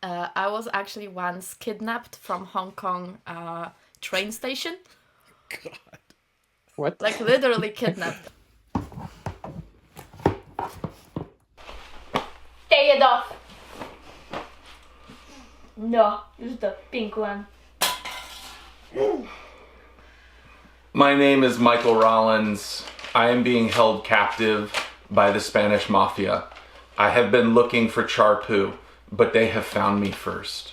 I was actually once kidnapped from Hong Kong train station. God. What? Like literally kidnapped. Take it off. No, use the pink one. My name is Michael Rollins. I am being held captive by the Spanish Mafia. I have been looking for Charpu, but they have found me first.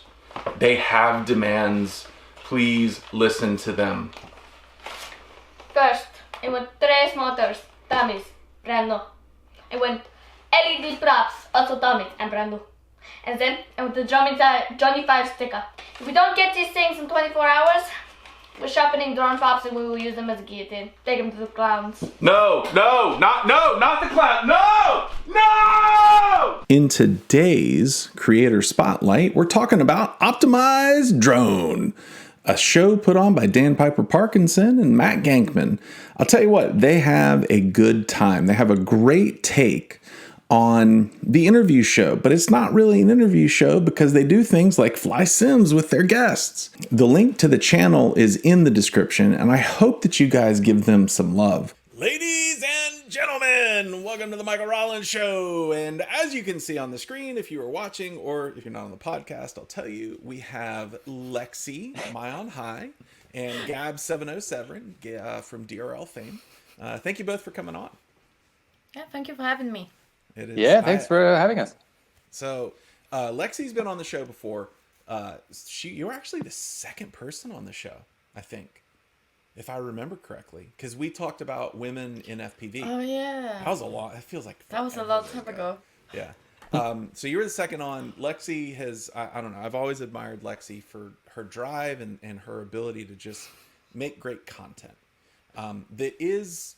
They have demands. Please listen to them. First, I want 3 motors, dummies, brand new. I want LED props, also dummies and brand new. And then I want the Johnny 5 sticker. If we don't get these things in 24 hours, we're sharpening drone props and we will use them as a guillotine. Take them to the clowns. No, not the clown. No! In today's Creator Spotlight, we're talking about Optimized Drone, a show put on by Dan Piper Parkinson and Matt Gankman. I'll tell you what, they have a good time. They have a great take on the interview show, but it's not really an interview show because they do things like fly sims with their guests. The link to the channel is in the description, and I hope that you guys give them some love. Ladies and gentlemen, welcome to the Michael Rollins Show. And as you can see on the screen, if you are watching or if you're not on the podcast, I'll tell you, we have Lexie, MaiOhHigh, and Gab707 from DRL fame. Thank you both for coming on. Yeah, thank you for having me. It is, Yeah, thanks for having us. So, Lexie's been on the show before. You were actually the second person on the show, I think, if I remember correctly, because we talked about women in FPV. Oh yeah. That was a lot. It feels like That was a long time ago. Yeah. So you were the second on. Lexie has, I don't know, I've always admired Lexie for her drive and her ability to just make great content. That is,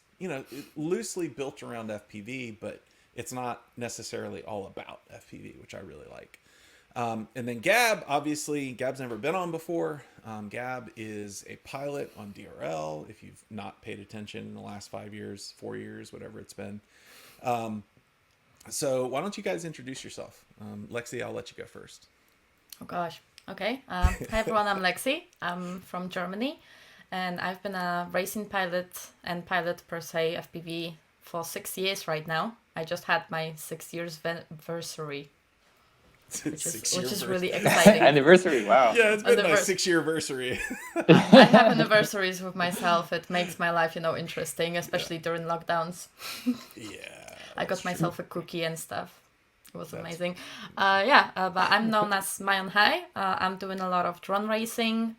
loosely built around FPV, but it's not necessarily all about FPV, which I really like. And then Gab, obviously, Gab's never been on before. Gab is a pilot on DRL, if you've not paid attention in the last 5 years, 4 years, whatever it's been. So why don't you guys introduce yourself? Lexie, I'll let you go first. Oh gosh. Okay. Hi everyone, I'm Lexie. I'm from Germany, and I've been a racing pilot and pilot per se FPV for 6 years right now. I just had my 6 years anniversary, which is really exciting. Anniversary, wow. Yeah, it's been my 6-year anniversary. I have anniversaries with myself. It makes my life, interesting, especially during lockdowns. Yeah. I got myself a cookie and stuff. It was amazing. But I'm known as MaiOnHigh. I'm doing a lot of drone racing.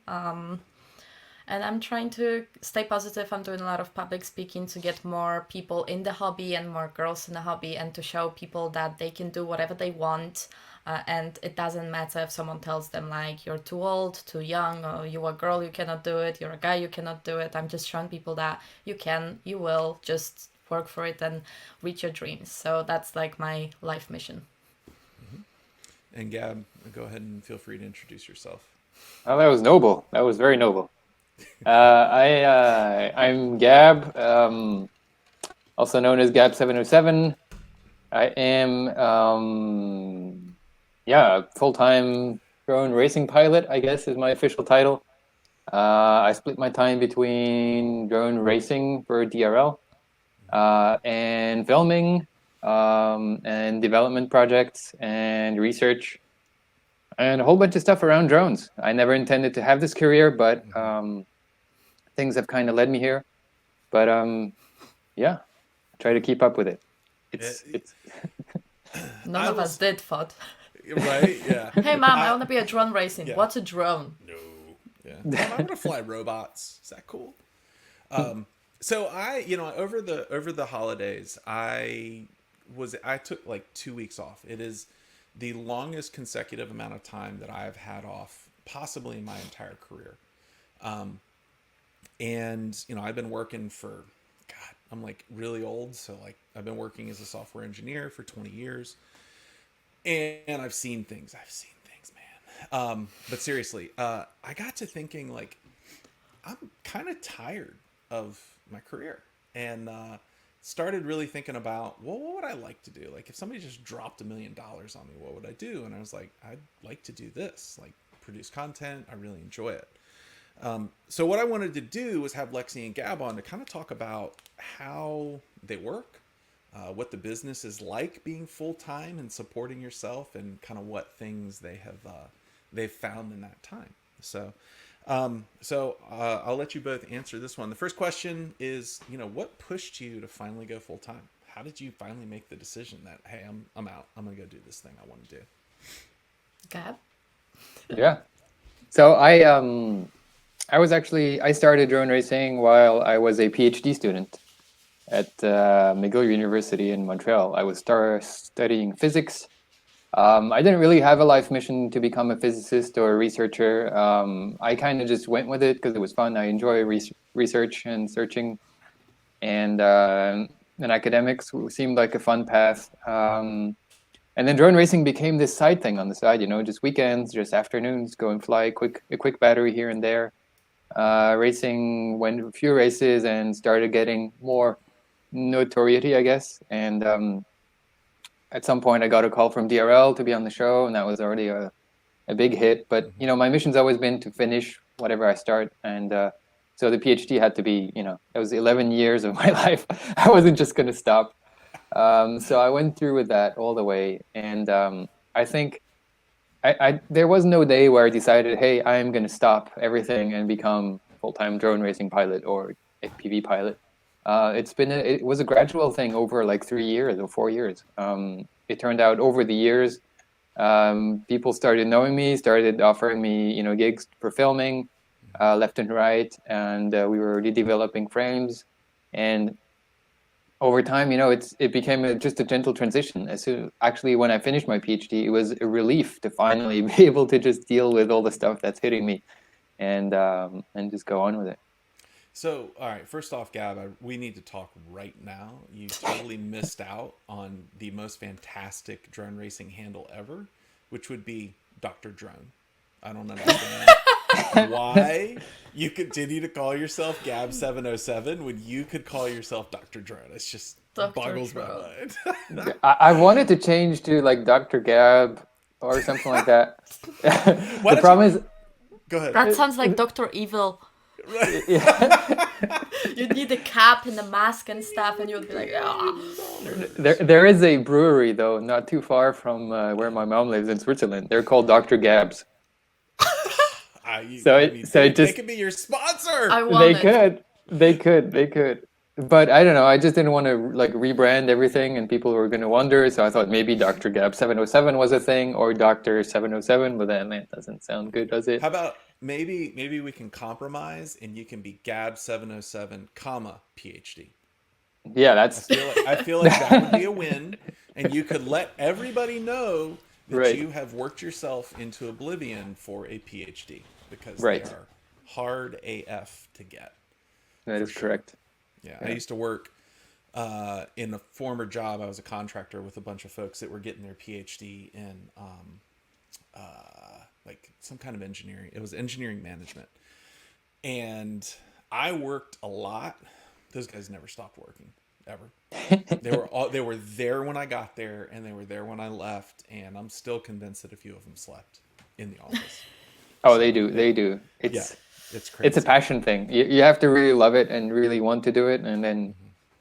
And I'm trying to stay positive. I'm doing a lot of public speaking to get more people in the hobby and more girls in the hobby, and to show people that they can do whatever they want. And it doesn't matter if someone tells them like you're too old, too young, or you're a girl, you cannot do it, you're a guy, you cannot do it. I'm just showing people that you can, you will, just work for it and reach your dreams. So that's like my life mission. Mm-hmm. And Gab, go ahead and feel free to introduce yourself. Well, that was noble. That was very noble. I'm Gab, also known as Gab707. I am, full-time drone racing pilot, I guess, is my official title. I split my time between drone racing for DRL and filming and development projects and research and a whole bunch of stuff around drones. I never intended to have this career, but things have kind of led me here. But try to keep up with it. It's None of us did, thought. Right? Yeah. Hey, Mom, I want to be a drone racing. Yeah. What's a drone? No. Yeah. Mom, I want to fly robots. Is that cool? So I, over the holidays, I took like 2 weeks off. It is the longest consecutive amount of time that I've had off, possibly in my entire career. And I've been working for, God, I'm like really old. So like I've been working as a software engineer for 20 years and I've seen things, man. But seriously, I got to thinking like, I'm kind of tired of my career. And started really thinking about, well, what would I like to do? Like if somebody just dropped $1 million on me, what would I do? And I was like, I'd like to do this, like produce content. I really enjoy it. So what I wanted to do was have Lexie and Gab on to kind of talk about how they work, what the business is like being full-time and supporting yourself, and kind of what things they've found in that time. So I'll let you both answer this one. The first question is, what pushed you to finally go full-time? How did you finally make the decision that, hey, I'm out, I'm gonna go do this thing I want to do? Gab? Yeah. So I started drone racing while I was a PhD student at McGill University in Montreal. I was studying physics. I didn't really have a life mission to become a physicist or a researcher. I kind of just went with it because it was fun. I enjoy research and searching, and academics seemed like a fun path. And then drone racing became this side thing on the side, just weekends, just afternoons, go and fly a quick battery here and there. Racing, went a few races and started getting more notoriety, I guess. And at some point I got a call from DRL to be on the show, and that was already a big hit. But, my mission's always been to finish whatever I start. And so the PhD had to be, that was 11 years of my life. I wasn't just going to stop. So I went through with that all the way. And I think there was no day where I decided, hey, I'm going to stop everything and become full-time drone racing pilot or FPV pilot. It was a gradual thing over like 3 years or 4 years. It turned out over the years, people started knowing me, started offering me, gigs for filming, left and right, and we were already developing frames. And over time, it became just a gentle transition. Actually, when I finished my PhD, it was a relief to finally be able to just deal with all the stuff that's hitting me, and just go on with it. So, all right, first off, Gab, we need to talk right now. You totally missed out on the most fantastic drone racing handle ever, which would be Dr. Drone. I don't understand why you continue to call yourself Gab707 when you could call yourself Dr. Drone. It's just boggles my mind. I wanted to change to like Dr. Gab or something like that. The problem is... Go ahead. That sounds like Dr. Evil. Right. You'd need the cap and the mask and stuff, and you'd be like, ah. There is a brewery, though, not too far from where my mom lives in Switzerland. They're called Dr. Gab's. They could be your sponsor. They could. But I don't know. I just didn't want to like rebrand everything, and people were going to wonder. So I thought maybe Dr. Gab707 was a thing, or Dr. 707. But then that doesn't sound good, does it? How about maybe we can compromise, and you can be Gab707, PhD. Yeah, that's. I feel like that would be a win, and you could let everybody know that you have worked yourself into oblivion for a PhD, because they are hard AF to get. That is correct. Yeah, I used to work in a former job. I was a contractor with a bunch of folks that were getting their PhD in like some kind of engineering. It was engineering management, and I worked a lot. Those guys never stopped working ever. They were there when I got there, and they were there when I left. And I'm still convinced that a few of them slept in the office. Oh, so, they do. It's crazy. It's a passion thing. You have to really love it and really want to do it, and then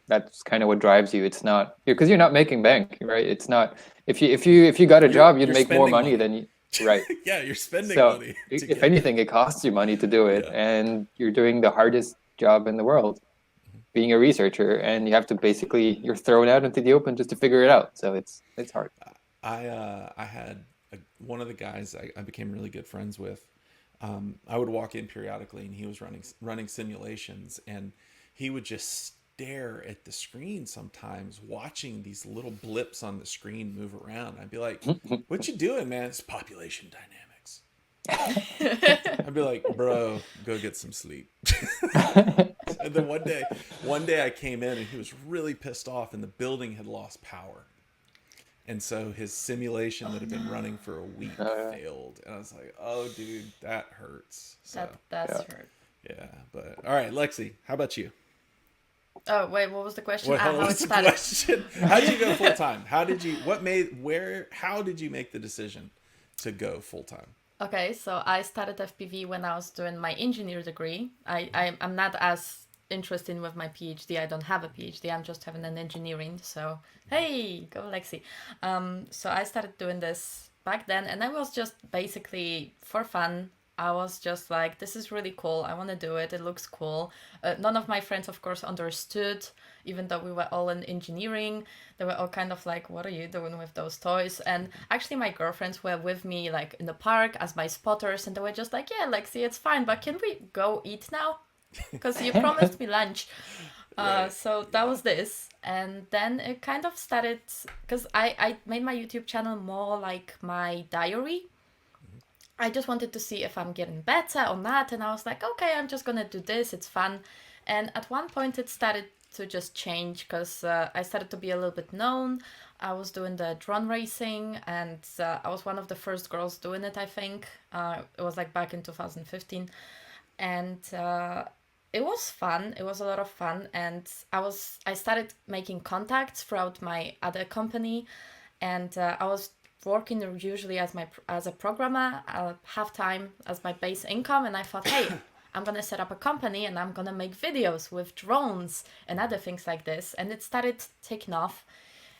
that's kind of what drives you. It's not because you're not making bank, right? It's not if you got a job, you'd make more money than you. Right. Yeah, you're spending money. If anything, it costs you money to do it, and you're doing the hardest job in the world, being a researcher, and you have to you're thrown out into the open just to figure it out. So it's hard. I had one of the guys I became really good friends with. I would walk in periodically, and he was running simulations, and he would just stare at the screen sometimes, watching these little blips on the screen move around. I'd be like, "What you doing, man? It's population dynamics." I'd be like, "Bro, go get some sleep." And then one day I came in, and he was really pissed off, and the building had lost power. And so his simulation that had been running for a week failed. And I was like, oh, dude, that hurts. So, that's hurt. Yeah. But all right, Lexie, how about you? Oh wait, what was the question? What How it was the started. question? How did you go full time? How did you? How did you make the decision to go full time? Okay, so I started FPV when I was doing my engineer degree. I'm not as interested with my PhD. I don't have a PhD. I'm just having an engineering. So hey, go Lexie. So I started doing this back then, and I was just basically for fun. I was just like, this is really cool. I want to do it. It looks cool. None of my friends, of course, understood, even though we were all in engineering. They were all kind of like, what are you doing with those toys? And actually, my girlfriends were with me, like in the park as my spotters, and they were just like, yeah, Lexi, it's fine, but can we go eat now? Because you promised me lunch. So that was this. And then it kind of started, because I made my YouTube channel more like my diary. I just wanted to see if I'm getting better or not. And I was like, okay, I'm just going to do this. It's fun. And at one point it started to just change because I started to be a little bit known. I was doing the drone racing and I was one of the first girls doing it, I think. It was like back in 2015. And it was fun. It was a lot of fun. And I started making contacts throughout my other company. And I was working usually as a programmer, half time as my base income, and I thought, hey, I'm gonna set up a company and I'm gonna make videos with drones and other things like this. And it started taking off,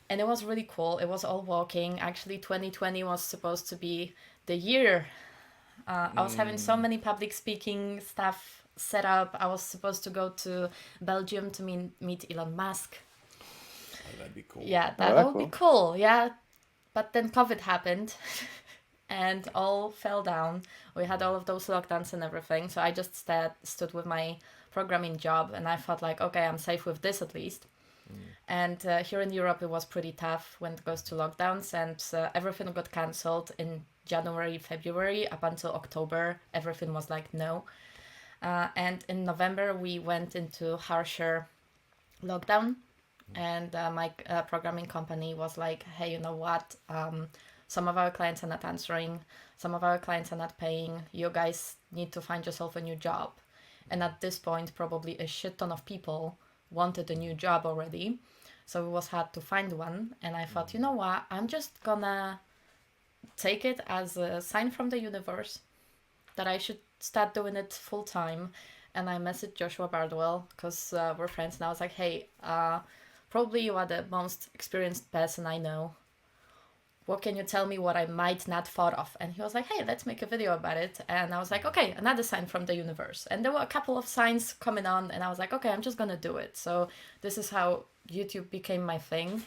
and it was really cool. It was all working. Actually, 2020 was supposed to be the year. I was having so many public speaking stuff set up. I was supposed to go to Belgium to meet Elon Musk. Oh, that'd be cool. Yeah, that would be cool. Yeah. But then COVID happened and all fell down. We had all of those lockdowns and everything. So I just stood with my programming job and I felt like, okay, I'm safe with this at least. And here in Europe, it was pretty tough when it goes to lockdowns, and everything got cancelled in January, February, up until October. Everything was like, no. And in November, we went into harsher lockdown. And my programming company was like, hey, you know what? Some of our clients are not answering. Some of our clients are not paying. You guys need to find yourself a new job. And at this point, probably a shit ton of people wanted a new job already. So it was hard to find one. And I thought, you know what? I'm just gonna take it as a sign from the universe that I should start doing it full time. And I messaged Joshua Bardwell because we're friends. And I was like, hey, probably you are the most experienced person I know. What can you tell me what I might not thought of? And he was like, hey, let's make a video about it. And I was like, okay, another sign from the universe. And there were a couple of signs coming on and I was like, okay, I'm just going to do it. So this is how YouTube became my thing.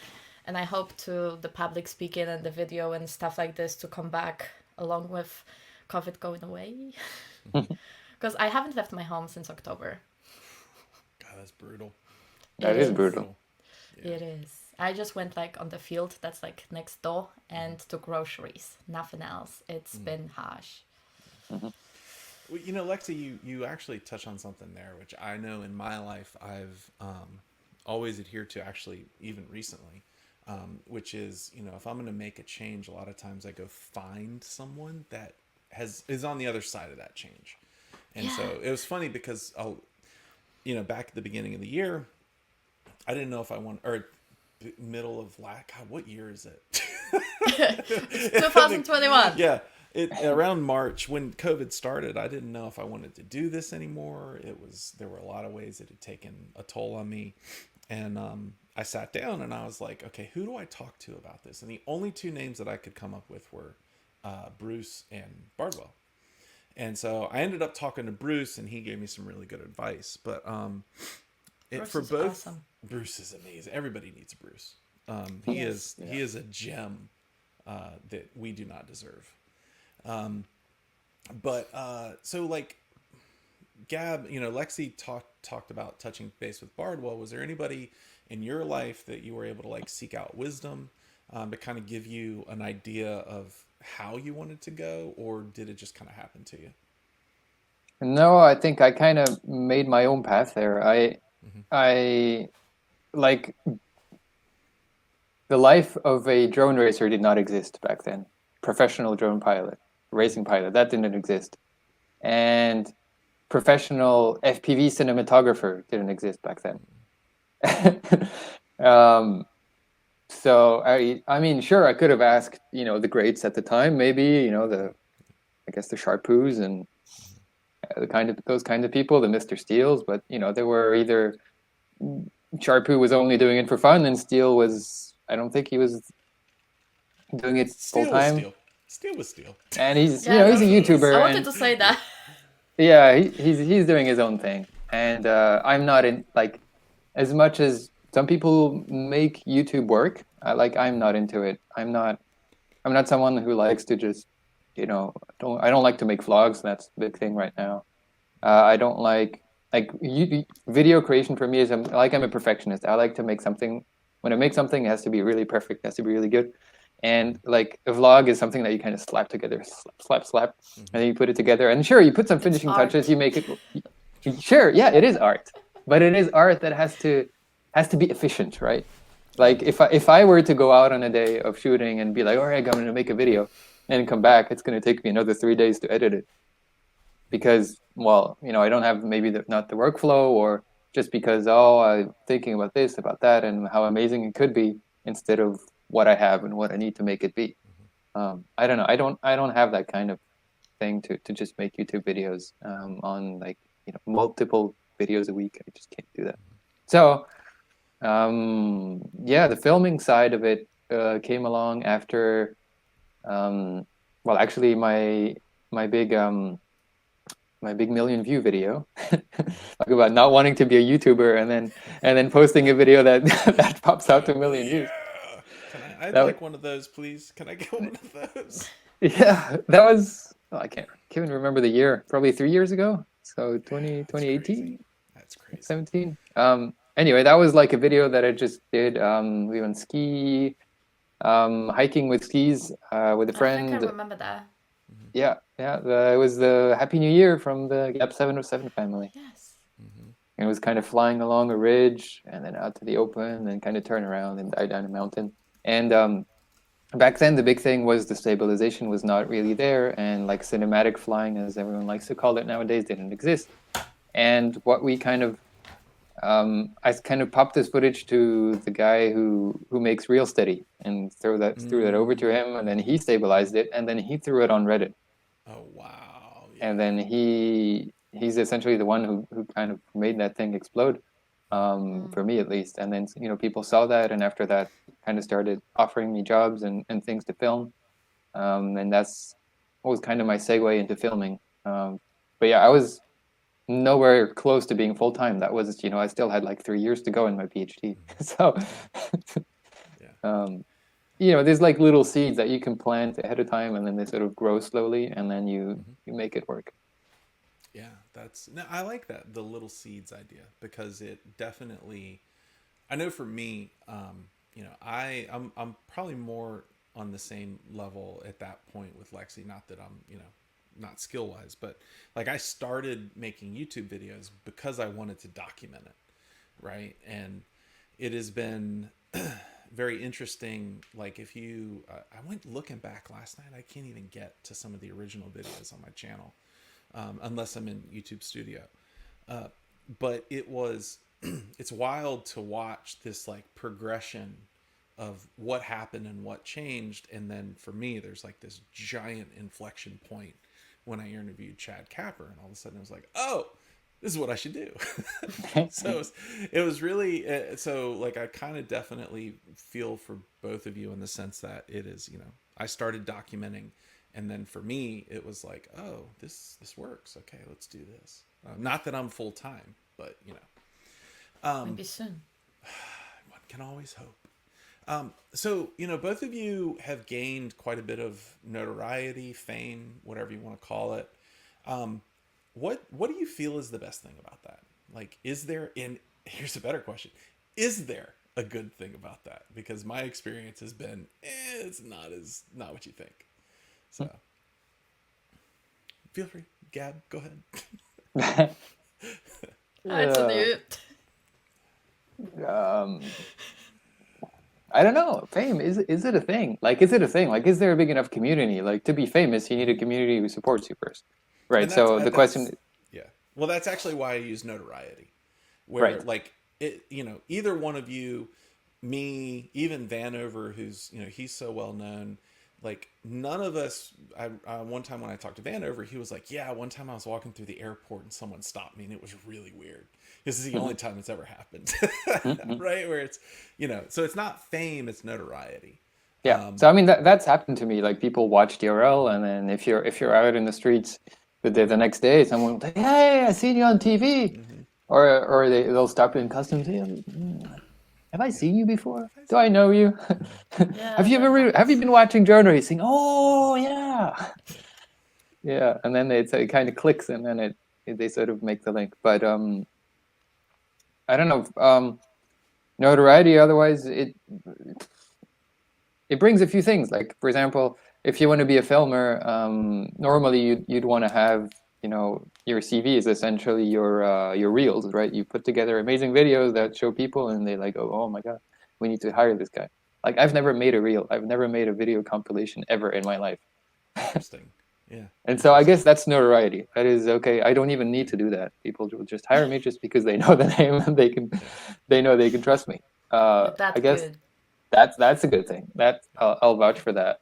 And I hope to the public speaking and the video and stuff like this to come back along with COVID going away. Because I haven't left my home since October. God, that's brutal. That is brutal. Yeah. It is. I just went like on the field that's like next door and to groceries. Nothing else. It's been harsh. Well, you know, Lexie, you actually touch on something there, which I know in my life I've always adhered to, actually, even recently, which is, you know, if I'm going to make a change, a lot of times I go find someone that is on the other side of that change. And so it was funny because you know, back at the beginning of the year, I didn't know if I want, or middle of God, what year is it? It's 2021. Yeah. Around March when COVID started, I didn't know if I wanted to do this anymore. There were a lot of ways it had taken a toll on me. And I sat down and I was like, okay, who do I talk to about this? And the only two names that I could come up with were Bruce and Bardwell. And so I ended up talking to Bruce and he gave me some really good advice. But for both, awesome. Bruce is amazing. Everybody needs a Bruce. He is a gem that we do not deserve. So like Gab, you know, Lexie talked about touching base with Bardwell. Was there anybody in your life that you were able to like seek out wisdom to kind of give you an idea of how you wanted to go, or did it just kind of happen to you? No, I think I kind of made my own path there. I like the life of a drone racer did not exist back then. Professional drone pilot, racing pilot, that didn't exist. And professional FPV cinematographer didn't exist back then. So I mean, sure, I could have asked, the greats at the time, maybe, I guess the Sharpoos and those kind of people, the Mr. Steels, but they were either Sharpoo was only doing it for fun, and Steel was, I don't think he was doing it full Steel was time. Steel. Steel was Steel. And he's, Yeah, he's a YouTuber. I wanted and to say that. Yeah, he's doing his own thing, and I'm not in, like, as much as some people make YouTube work. I'm not into it. I'm not someone who likes to just, I don't like to make vlogs. That's the big thing right now. I don't video creation for me is I'm a perfectionist. I like to make something. When I make something, it has to be really perfect. It has to be really good. And like a vlog is something that you kind of slap together, slap, and then you put it together. And sure, you put some finishing touches. You make it. Sure, yeah, it is art, but it is art that has to be efficient, right? Like if I were to go out on a day of shooting and be like, all right, I'm going to make a video, and come back, it's going to take me another 3 days to edit it, because, well, I don't have maybe not the workflow, or just because, I'm thinking about this, about that, and how amazing it could be, instead of what I have and what I need to make it be. I don't know. I don't have that kind of thing to just make YouTube videos on multiple videos a week. I just can't do that. So yeah, the filming side of it came along after. Well, actually, my big million view video, talk about not wanting to be a YouTuber, and then posting a video that that pops out to a million views. I'd like one of those, please. Can I get one of those? Yeah, that was, I can't even remember the year. Probably 3 years ago. So 2018. That's crazy. 17. Anyway, that was like a video that I just did. We went hiking with skis with a friend. I think I remember that. Yeah. It was the Happy New Year from the Gab707 family. Yes. It was kind of flying along a ridge and then out to the open, and kind of turn around and die down a mountain. And back then, the big thing was the stabilization was not really there, and like cinematic flying, as everyone likes to call it nowadays, didn't exist. And what we kind of, I kind of popped this footage to the guy who makes Real Steady, and threw that over to him, and then he stabilized it, and then he threw it on Reddit. Oh wow! Yeah. And then he's essentially the one who kind of made that thing explode, for me at least. And then people saw that, and after that, kind of started offering me jobs and things to film, and that's what was kind of my segue into filming. But yeah, I was nowhere close to being full time. That was, I still had like 3 years to go in my PhD. So, there's like little seeds that you can plant ahead of time, and then they sort of grow slowly, and then you make it work. Yeah, I like that, the little seeds idea, because it definitely, I know for me, I'm probably more on the same level at that point with Lexie. Not that I'm, not skill wise, but like I started making YouTube videos because I wanted to document it, right? And it has been very interesting. Like if you, I went looking back last night, I can't even get to some of the original videos on my channel, unless I'm in YouTube Studio. But it's wild to watch this like progression of what happened and what changed. And then for me, there's like this giant inflection point when I interviewed Chad Capper, and all of a sudden I was like, oh, this is what I should do. So it was really, so like I kind of definitely feel for both of you in the sense that it is, I started documenting, and then for me it was like, oh, this works. Okay, let's do this. Not that I'm full time, but Maybe soon. One can always hope. So, both of you have gained quite a bit of notoriety, fame, whatever you want to call it. What do you feel is the best thing about that? Like, here's a better question. Is there a good thing about that? Because my experience has been, it's not what you think. So feel free. Gab, go ahead. It's a dude. I don't know. Fame, is it a thing? Like, is it a thing? Like, is there a big enough community? Like, to be famous, you need a community who supports you first. Right. So the question. Yeah. Well, that's actually why I use notoriety. Where, right. like, either one of you, me, even Vanover, who's, he's so well known, like none of us, one time when I talked to Vanover, he was like, yeah, one time I was walking through the airport and someone stopped me and it was really weird. This is the only time it's ever happened. Right? Where it's, so it's not fame, it's notoriety. Yeah. So I mean that's happened to me. Like people watch DRL, and then if you're out in the streets the next day, someone will say, "Hey, I seen you on TV," or they'll stop you in customs. Hey, have I seen you before? Do I know you? Yeah, have you been watching drone racing? Oh yeah, yeah. And then it kind of clicks, and then they sort of make the link. But I don't know. Notoriety. Otherwise, it brings a few things. Like, for example, if you want to be a filmer, normally you'd want to have, your CV is essentially your reels, right? You put together amazing videos that show people, and they like, oh my god, we need to hire this guy. Like, I've never made a reel. I've never made a video compilation ever in my life. Interesting. Yeah. And so I guess that's notoriety. That is okay. I don't even need to do that. People will just hire me just because they know the name and they know they can trust me. That's I guess. good. That's a good thing. I'll vouch for that.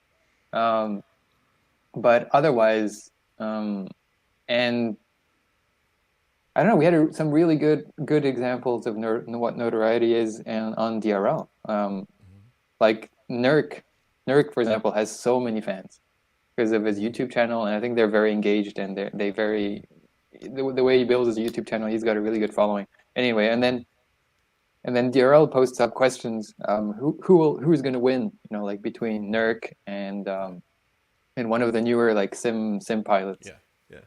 But otherwise, and I don't know. We had some really good examples of what notoriety is, and on DRL, like Nurk, for example, has so many fans because of his YouTube channel, and I think they're very engaged, and the way he builds his YouTube channel, he's got a really good following. Anyway, and then DRL posts up questions. Who's going to win? Like between Nurk and one of the newer like sim pilots. Yeah.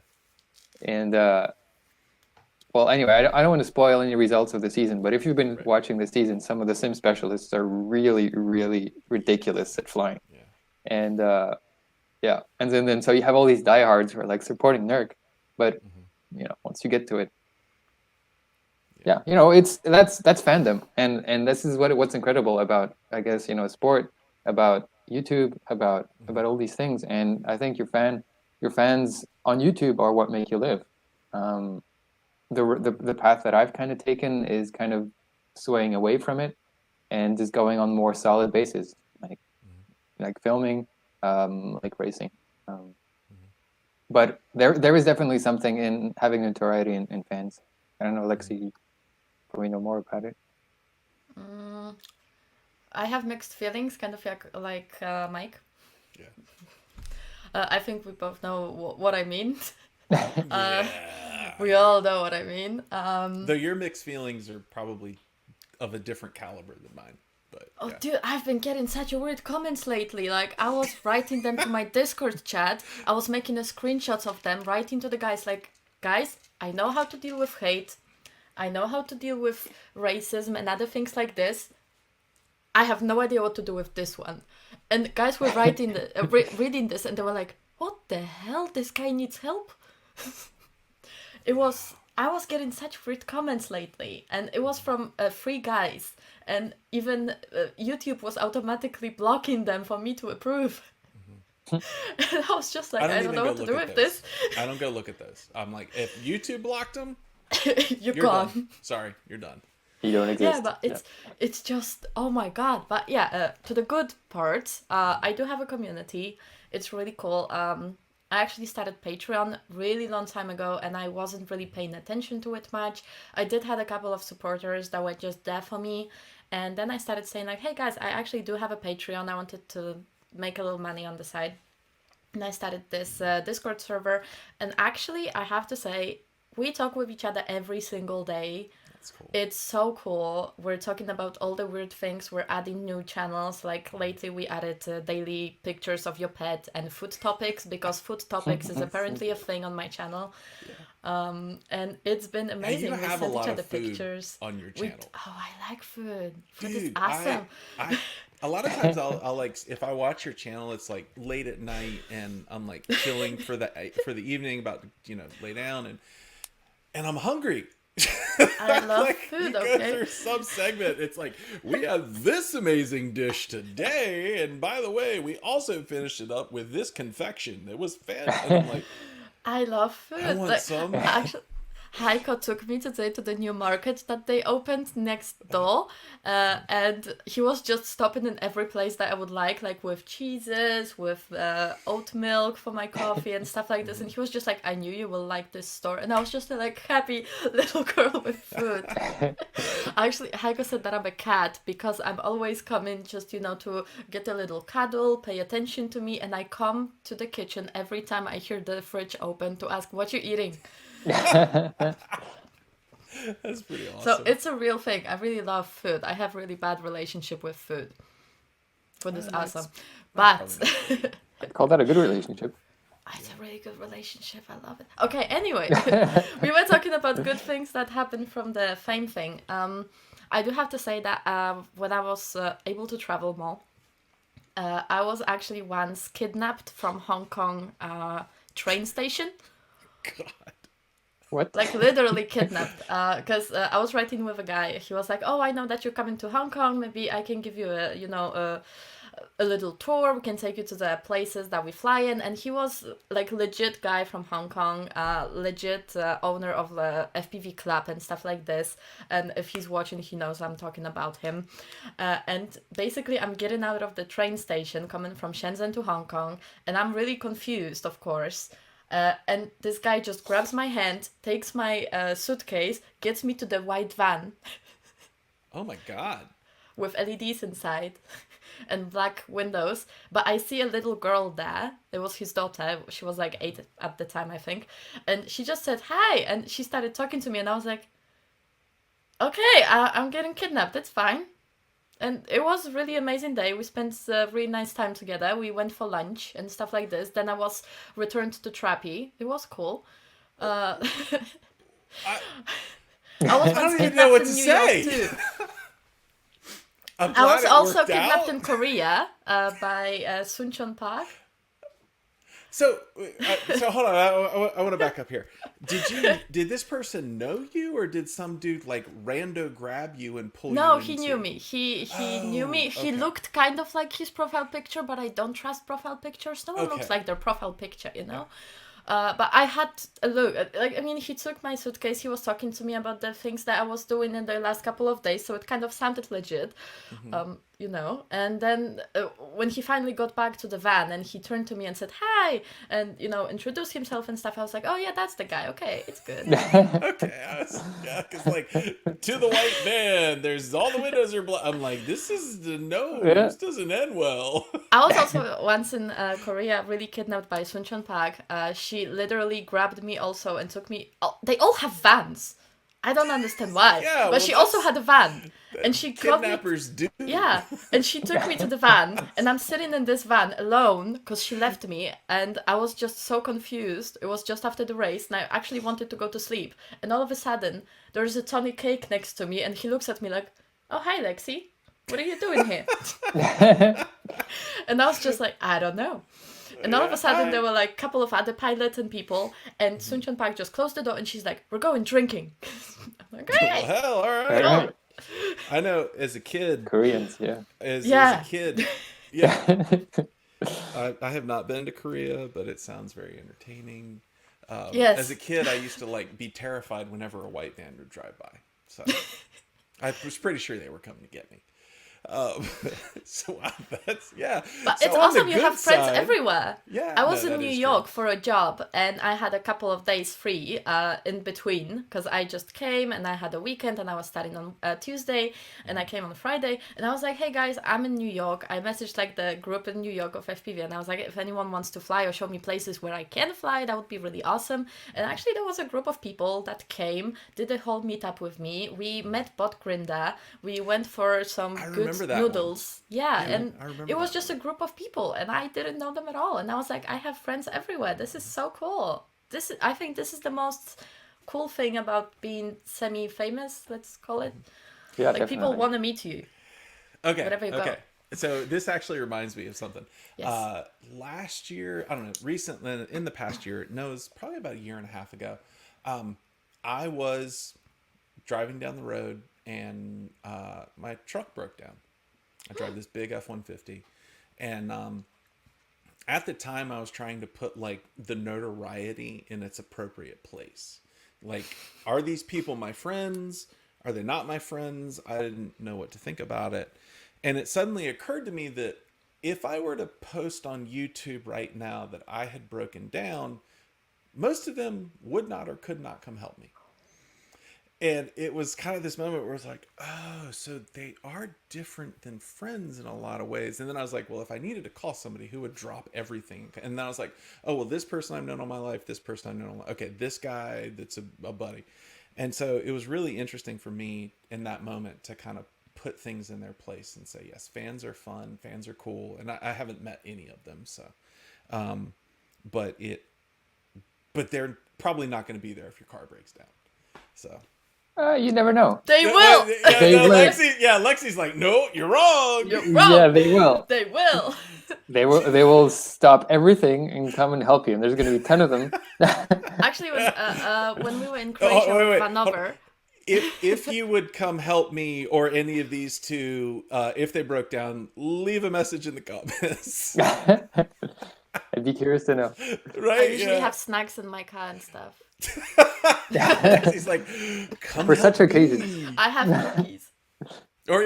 And well, anyway, I don't want to spoil any results of the season, but if you've been watching the season, some of the sim specialists are really, really ridiculous at flying. Yeah. And and then so you have all these diehards who are like supporting Nurk, but once you get to it. Yeah, that's fandom, and this is what's incredible about, I guess, sport, about YouTube, about all these things. And I think your fans on YouTube are what make you live. The path that I've kind of taken is kind of swaying away from it, and just going on more solid bases, like filming, like racing. But there is definitely something in having notoriety in fans. I don't know, Lexie. We know more about it. I have mixed feelings, kind of like Mike. Yeah. I think we both know what I mean. Yeah. We all know what I mean. Though your mixed feelings are probably of a different caliber than mine. But oh, dude, I've been getting such weird comments lately. Like, I was writing them to my Discord chat. I was making the screenshots of them, writing to the guys like, guys, I know how to deal with hate. I know how to deal with racism and other things like this. I have no idea what to do with this one. And guys were writing, reading this, and they were like, what the hell? This guy needs help? I was getting such weird comments lately, and it was from 3 guys. And even YouTube was automatically blocking them for me to approve. And I was just like, I don't know what to do with this. I don't go look at those. I'm like, if YouTube blocked them, you're gone. Done. Sorry, you're done. You don't exist. Yeah, but it's just, oh my god. But yeah, to the good parts, I do have a community. It's really cool. I actually started Patreon really long time ago, and I wasn't really paying attention to it much. I did have a couple of supporters that were just there for me, and then I started saying like, hey guys, I actually do have a Patreon. I wanted to make a little money on the side, and I started this Discord server. And actually, I have to say, we talk with each other every single day. That's cool. It's so cool. We're talking about all the weird things. We're adding new channels. Like lately we added daily pictures of your pet and food topics, because food topics is apparently a thing on my channel. Yeah. And it's been amazing. And you have we a send lot each other of food pictures on your channel. I like food. Food Dude, is awesome. I a lot of times I'll like, if I watch your channel, it's like late at night and I'm like chilling for the evening, about to lay down, and I'm hungry. I love like, food, you okay? go through some segment, it's like, we have this amazing dish today, and by the way, we also finished it up with this confection. It was fantastic. And I'm like, I love food. I want some. Heiko took me today to the new market that they opened next door, and he was just stopping in every place that I would like with cheeses, with oat milk for my coffee and stuff like this. And he was just like, I knew you will like this store. And I was just a happy little girl with food. Actually, Heiko said that I'm a cat because I'm always coming just, to get a little cuddle, pay attention to me. And I come to the kitchen every time I hear the fridge open to ask, what you eating? That's pretty awesome. So it's a real thing. I really love food. I have really bad relationship with food. Food is awesome. But I'd call that a good relationship. it's a really good relationship. I love it. Okay, anyway, we were talking about good things that happened from the fame thing. I do have to say that when I was able to travel more, I was actually once kidnapped from Hong Kong train station. God. What? Literally kidnapped. Because I was writing with a guy. He was like, "Oh, I know that you're coming to Hong Kong. Maybe I can give you a little tour. We can take you to the places that we fly in." And he was legit guy from Hong Kong, legit owner of the FPV club and stuff like this. And if he's watching, he knows I'm talking about him. And basically, I'm getting out of the train station coming from Shenzhen to Hong Kong, and I'm really confused, of course. And this guy just grabs my hand, takes my suitcase, gets me to the white van. Oh my God. With LEDs inside and black windows. But I see a little girl there. It was his daughter. She was 8 at the time, I think. And she just said, "Hi." And she started talking to me. And I was like, okay, I'm getting kidnapped. It's fine. And it was a really amazing day. We spent a really nice time together. We went for lunch and stuff like this. Then I was returned to Trappy. It was cool. I was don't even know what to in New say. York too. I'm I glad was it also worked kidnapped out. in Korea by Suncheon Park. So hold on. I want to back up here. Did this person know you, or did some dude rando grab you and pull you No, into? he knew me. He knew me. He okay. looked kind of like his profile picture, but I don't trust profile pictures. No one looks Okay. like their profile picture, But I had a look. He took my suitcase. He was talking to me about the things that I was doing in the last couple of days, so it kind of sounded legit, And then when he finally got back to the van and he turned to me and said hi and introduced himself and stuff, I was like, oh yeah, that's the guy. Okay, it's good. Okay, because to the white van, there's all the windows are black. I'm like, this this doesn't end well. I was also once in Korea really kidnapped by Suncheon Park. She literally grabbed me also and took me. Oh, they all have vans. I don't understand why. Yeah, but she also had a van. And she got me. Kidnappers do. Yeah, and she took me to the van, and I'm sitting in this van alone because she left me, and I was just so confused. It was just after the race, and I actually wanted to go to sleep. And all of a sudden, there's a Tony Cake next to me, and he looks at me like, "Oh, hi, Lexie. What are you doing here?" And I was just like, I don't know. And all of a sudden, there were a couple of other pilots and people, and Suncheon Park just closed the door, and she's like, "We're going drinking." I'm like, "Great." Well, hell, all right. All right. I know as a kid. Koreans, yeah. As a kid. Yeah. I have not been to Korea, but it sounds very entertaining. Yes. As a kid, I used to be terrified whenever a white van would drive by. So I was pretty sure they were coming to get me. So that's But so it's on awesome. the You good have friends side- everywhere. Yeah, I was no, in that New is York true. for a job, and I had a couple of days free in between because I just came and I had a weekend, and I was starting on Tuesday, and I came on Friday, and I was like, "Hey guys, I'm in New York." I messaged the group in New York of FPV, and I was like, "If anyone wants to fly or show me places where I can fly, that would be really awesome." And actually, there was a group of people that came, did a whole meetup with me. We met Bot Grinda. We went for some I good remember that noodles. Yeah, and I remember it was that just a group of people, and I didn't know them at all. And I was like, I have friends everywhere. This is so cool. I think this is the most cool thing about being semi-famous, let's call it. Yeah, People definitely. want to meet you. Okay. Wherever you go. Okay. So this actually reminds me of something. Yes. Last year, I don't know, recently, in the past year, no, it was probably about a year and a half ago. I was driving down the road and my truck broke down. I drive this big F-150, and at the time I was trying to put the notoriety in its appropriate place. Like, are these people my friends? Are they not my friends? I didn't know what to think about it. And it suddenly occurred to me that if I were to post on YouTube right now that I had broken down, most of them would not or could not come help me. And it was kind of this moment where it's like, oh, so they are different than friends in a lot of ways. And then I was like, well, if I needed to call somebody, who would drop everything? And then I was like, oh, well, this person I've known all my life, this person I've known all my life. Okay, this guy that's a buddy. And so it was really interesting for me in that moment to kind of put things in their place and say, yes, fans are fun, fans are cool. And I haven't met any of them. So, but they're probably not going to be there if your car breaks down. So. You never know. They will. Lexie's like, no, you're wrong. You're wrong. Yeah, they will. They will. They will stop everything and come and help you. And there's going to be 10 of them. Actually, when we were in Croatia, wait. Vanover. If you would come help me or any of these two, if they broke down, leave a message in the comments. I'd be curious to know. Right? I usually have snacks in my car and stuff. He's like, come For such help occasions. me. I have cookies. Or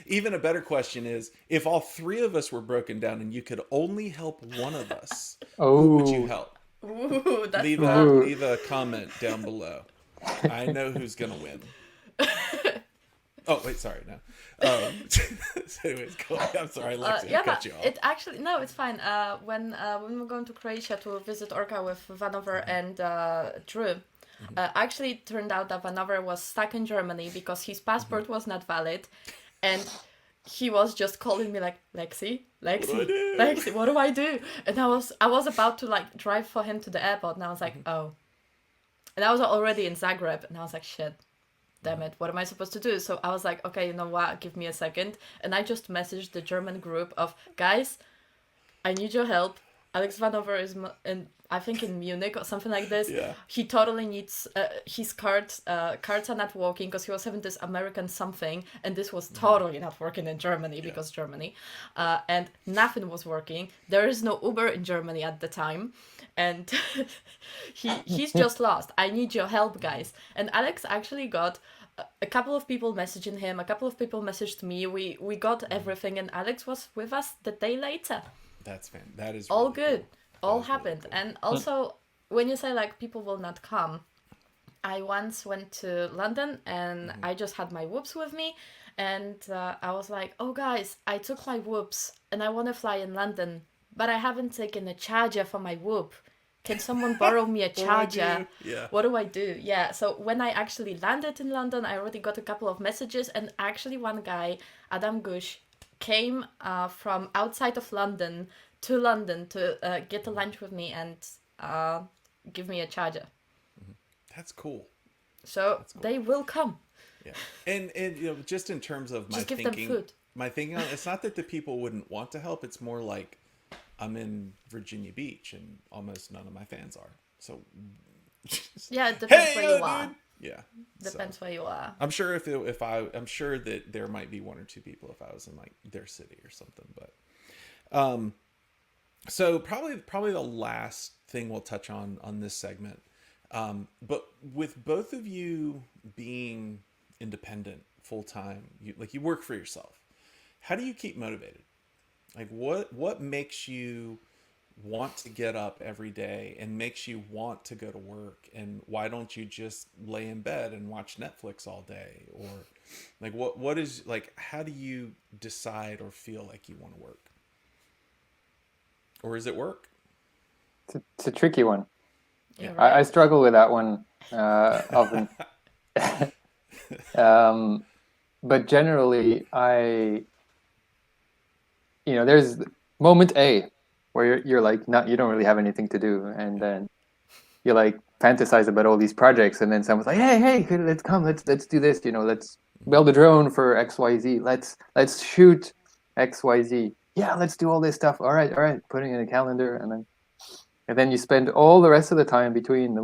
even a better question is, if all three of us were broken down and you could only help one of us, who would you help? Ooh, that's Leave a comment down below. I know who's gonna win. Oh wait, sorry, no. So anyways, go on. I'm sorry, Lexie, I cut you off. It actually it's fine. When we were going to Croatia to visit Orca with Vanover and Drew, actually it turned out that Vanover was stuck in Germany because his passport was not valid, and he was just calling me like, Lexie, what do I do? And I was about to like drive for him to the airport, and I was like, oh. And I was already in Zagreb, and I was like, shit, damn it, what am I supposed to do? So I was like, okay, you know what, give me a second. And I just messaged the German group of, guys, I need your help. Alex Vanover is I think in Munich or something like this. Yeah. He totally needs his cards are not working because he was having this American something, and this was totally not working in Germany because Germany, and nothing was working. There is no Uber in Germany at the time, and he's just lost. I need your help, guys. And Alex actually got a couple of people messaging him, a couple of people messaged me. We got everything, and Alex was with us the day later. That's fan. That is all really good. Cool. All happened. Really cool. And also, when you say like people will not come, I once went to London and I just had my whoops with me, and I was like, oh guys, I took my whoops and I want to fly in London, but I haven't taken a charger for my whoop. Can someone borrow me a charger? What do I do? Yeah, so when I actually landed in London, I already got a couple of messages, and actually one guy, Adam Gush, came from outside of London to get a lunch with me and give me a charger. That's cool. So they will come. Yeah, and you know, just in terms of just give them food. My thinking, it's not that the people wouldn't want to help. It's more like I'm in Virginia Beach and almost none of my fans are. So yeah, it depends where you are. Dude. Yeah, depends where you are. I'm sure I'm sure that there might be one or two people if I was in like their city or something. But so probably the last thing we'll touch on this segment. But with both of you being independent full time, you work for yourself. How do you keep motivated? Like what makes you want to get up every day and makes you want to go to work, and why don't you just lay in bed and watch Netflix all day? Or like what is, like, how do you decide or feel like you want to work? Or is it work? It's a tricky one. Yeah, right. I struggle with that one often. But generally there's moment A where you're like, you don't really have anything to do, and then you like fantasize about all these projects, and then someone's like, hey, let's come, let's do this, let's build a drone for XYZ, let's shoot XYZ, yeah, let's do all this stuff, all right, putting in a calendar, and then you spend all the rest of the time between the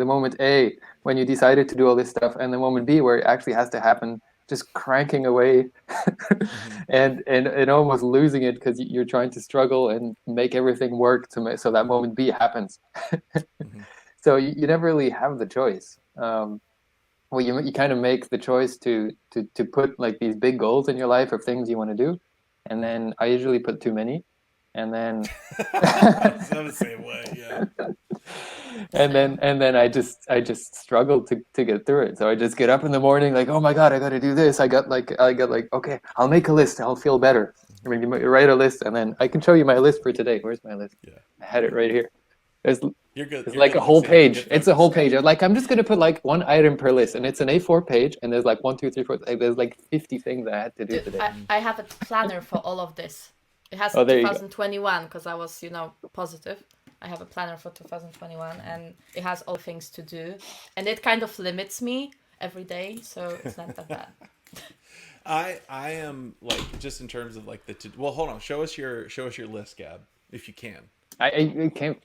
moment A when you decided to do all this stuff and the moment B where it actually has to happen, just cranking away and almost losing it because you're trying to struggle and make everything work so that moment B happens. So you never really have the choice. well, you kind of make the choice to put like these big goals in your life of things you want to do, and then I usually put too many, and then I'm the same way, yeah. and then I just struggle to get through it. So I just get up in the morning like, oh my god, I got to do this. I got like okay, I'll make a list. I'll feel better. I mean, you write a list, and then I can show you my list for today. Where's my list? Yeah. I had it right here. There's You're good. It's You're like good, a whole Lexie. page. Get It's a whole focused. page. Like I'm just gonna put like one item per list, and it's an A4 page, and there's like 1, 2, 3, 4. Like, there's like 50 things I had to do Dude, today. I have a planner for all of this. It has Oh, there you go. 2021 because I was, positive. I have a planner for 2021 and it has all things to do. And it kind of limits me every day, so it's not that bad. I am like, just in terms of like well, hold on. Show us your list, Gab, if you can. I can't.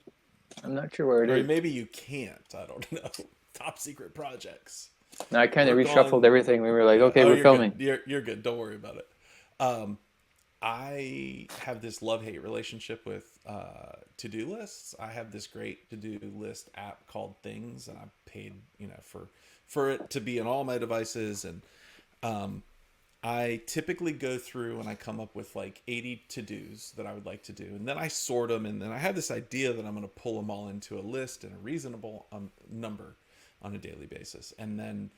I'm not sure where it Or is. maybe you can't. I don't know. Top secret projects. No, I kind of Work reshuffled on- everything. We were like, okay, Oh, we're you're filming. Good. You're good. Don't worry about it. I have this love-hate relationship with to-do lists. I have this great to-do list app called Things, and I paid, for it to be on all my devices. And I typically go through and I come up with like 80 to-dos that I would like to do, and then I sort them, and then I have this idea that I'm going to pull them all into a list and a reasonable number on a daily basis, and then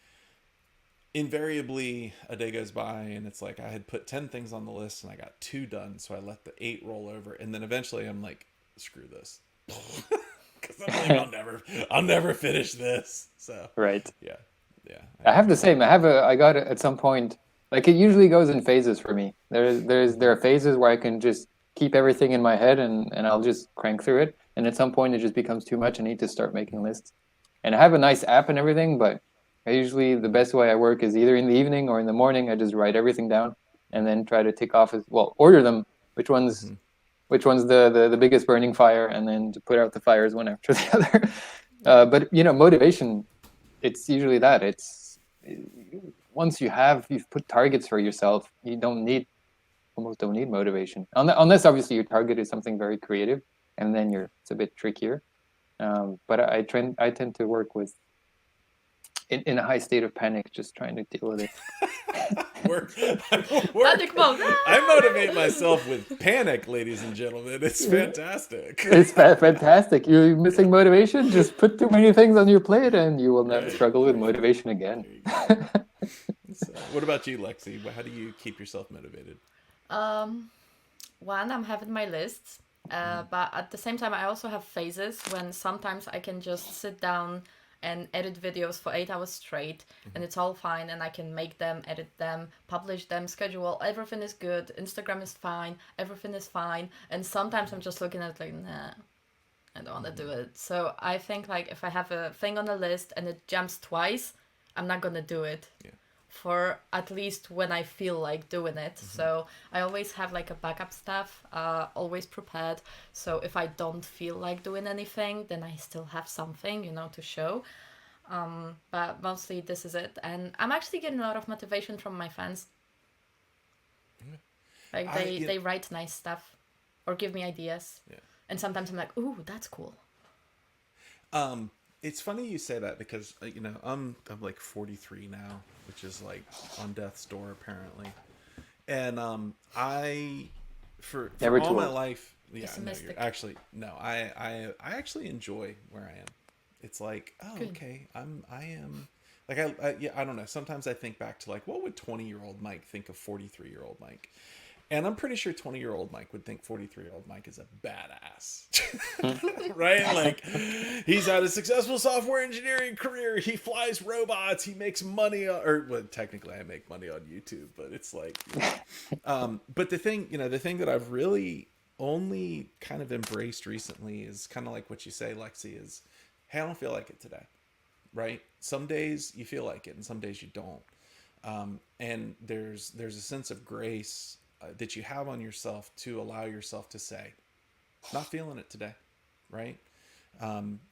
invariably a day goes by and it's like I had put 10 things on the list and I got 2 done, so I let the 8 roll over, and then eventually I'm like, screw this, because I'm like, I'll never finish this. So Right. yeah. I have the same. I got it at some point. Like it usually goes in phases for me. There are phases where I can just keep everything in my head and I'll just crank through it. And at some point it just becomes too much. I need to start making lists. And I have a nice app and everything, but I usually the best way I work is either in the evening or in the morning. I just write everything down and then try to tick off order them. Which one's the biggest burning fire, and then to put out the fires one after the other. But motivation, it's usually that. It's once you've put targets for yourself, you almost don't need motivation, unless obviously your target is something very creative, and then it's a bit trickier. But I tend to work with in a high state of panic, just trying to deal with it. Panic mode. I motivate myself with panic, ladies and gentlemen. It's fantastic. It's fantastic. You're missing motivation? Just put too many things on your plate and you will never struggle with motivation again. So, what about you, Lexie? How do you keep yourself motivated? One, I'm having my lists, but at the same time I also have phases when sometimes I can just sit down and edit videos for 8 hours straight, and it's all fine, and I can make them, edit them, publish them, schedule, everything is good, Instagram is fine, everything is fine. And sometimes I'm just looking at it like, nah, I don't want to do it. So I think like if I have a thing on the list and it jumps twice, I'm not gonna do it. For at least when I feel like doing it. So I always have like a backup stuff, always prepared. So if I don't feel like doing anything, then I still have something, to show. But mostly this is it. And I'm actually getting a lot of motivation from my fans. Like they write nice stuff or give me ideas. Yeah. And sometimes I'm like, ooh, that's cool. It's funny you say that because I'm like 43 now, which is like on death's door apparently, and for all my life, I actually enjoy where I am. It's like, oh, good. Okay, I am like I don't know. Sometimes I think back to like, what would 20-year-old Mike think of 43-year-old Mike? And I'm pretty sure 20-year-old Mike would think 43-year-old Mike is a badass, right? Like, he's had a successful software engineering career. He flies robots. He makes money, technically I make money on YouTube, but it's like, but the thing that I've really only kind of embraced recently is kind of like what you say, Lexie, is, hey, I don't feel like it today, right? Some days you feel like it and some days you don't. And there's a sense of grace that you have on yourself to allow yourself to say, not feeling it today, right?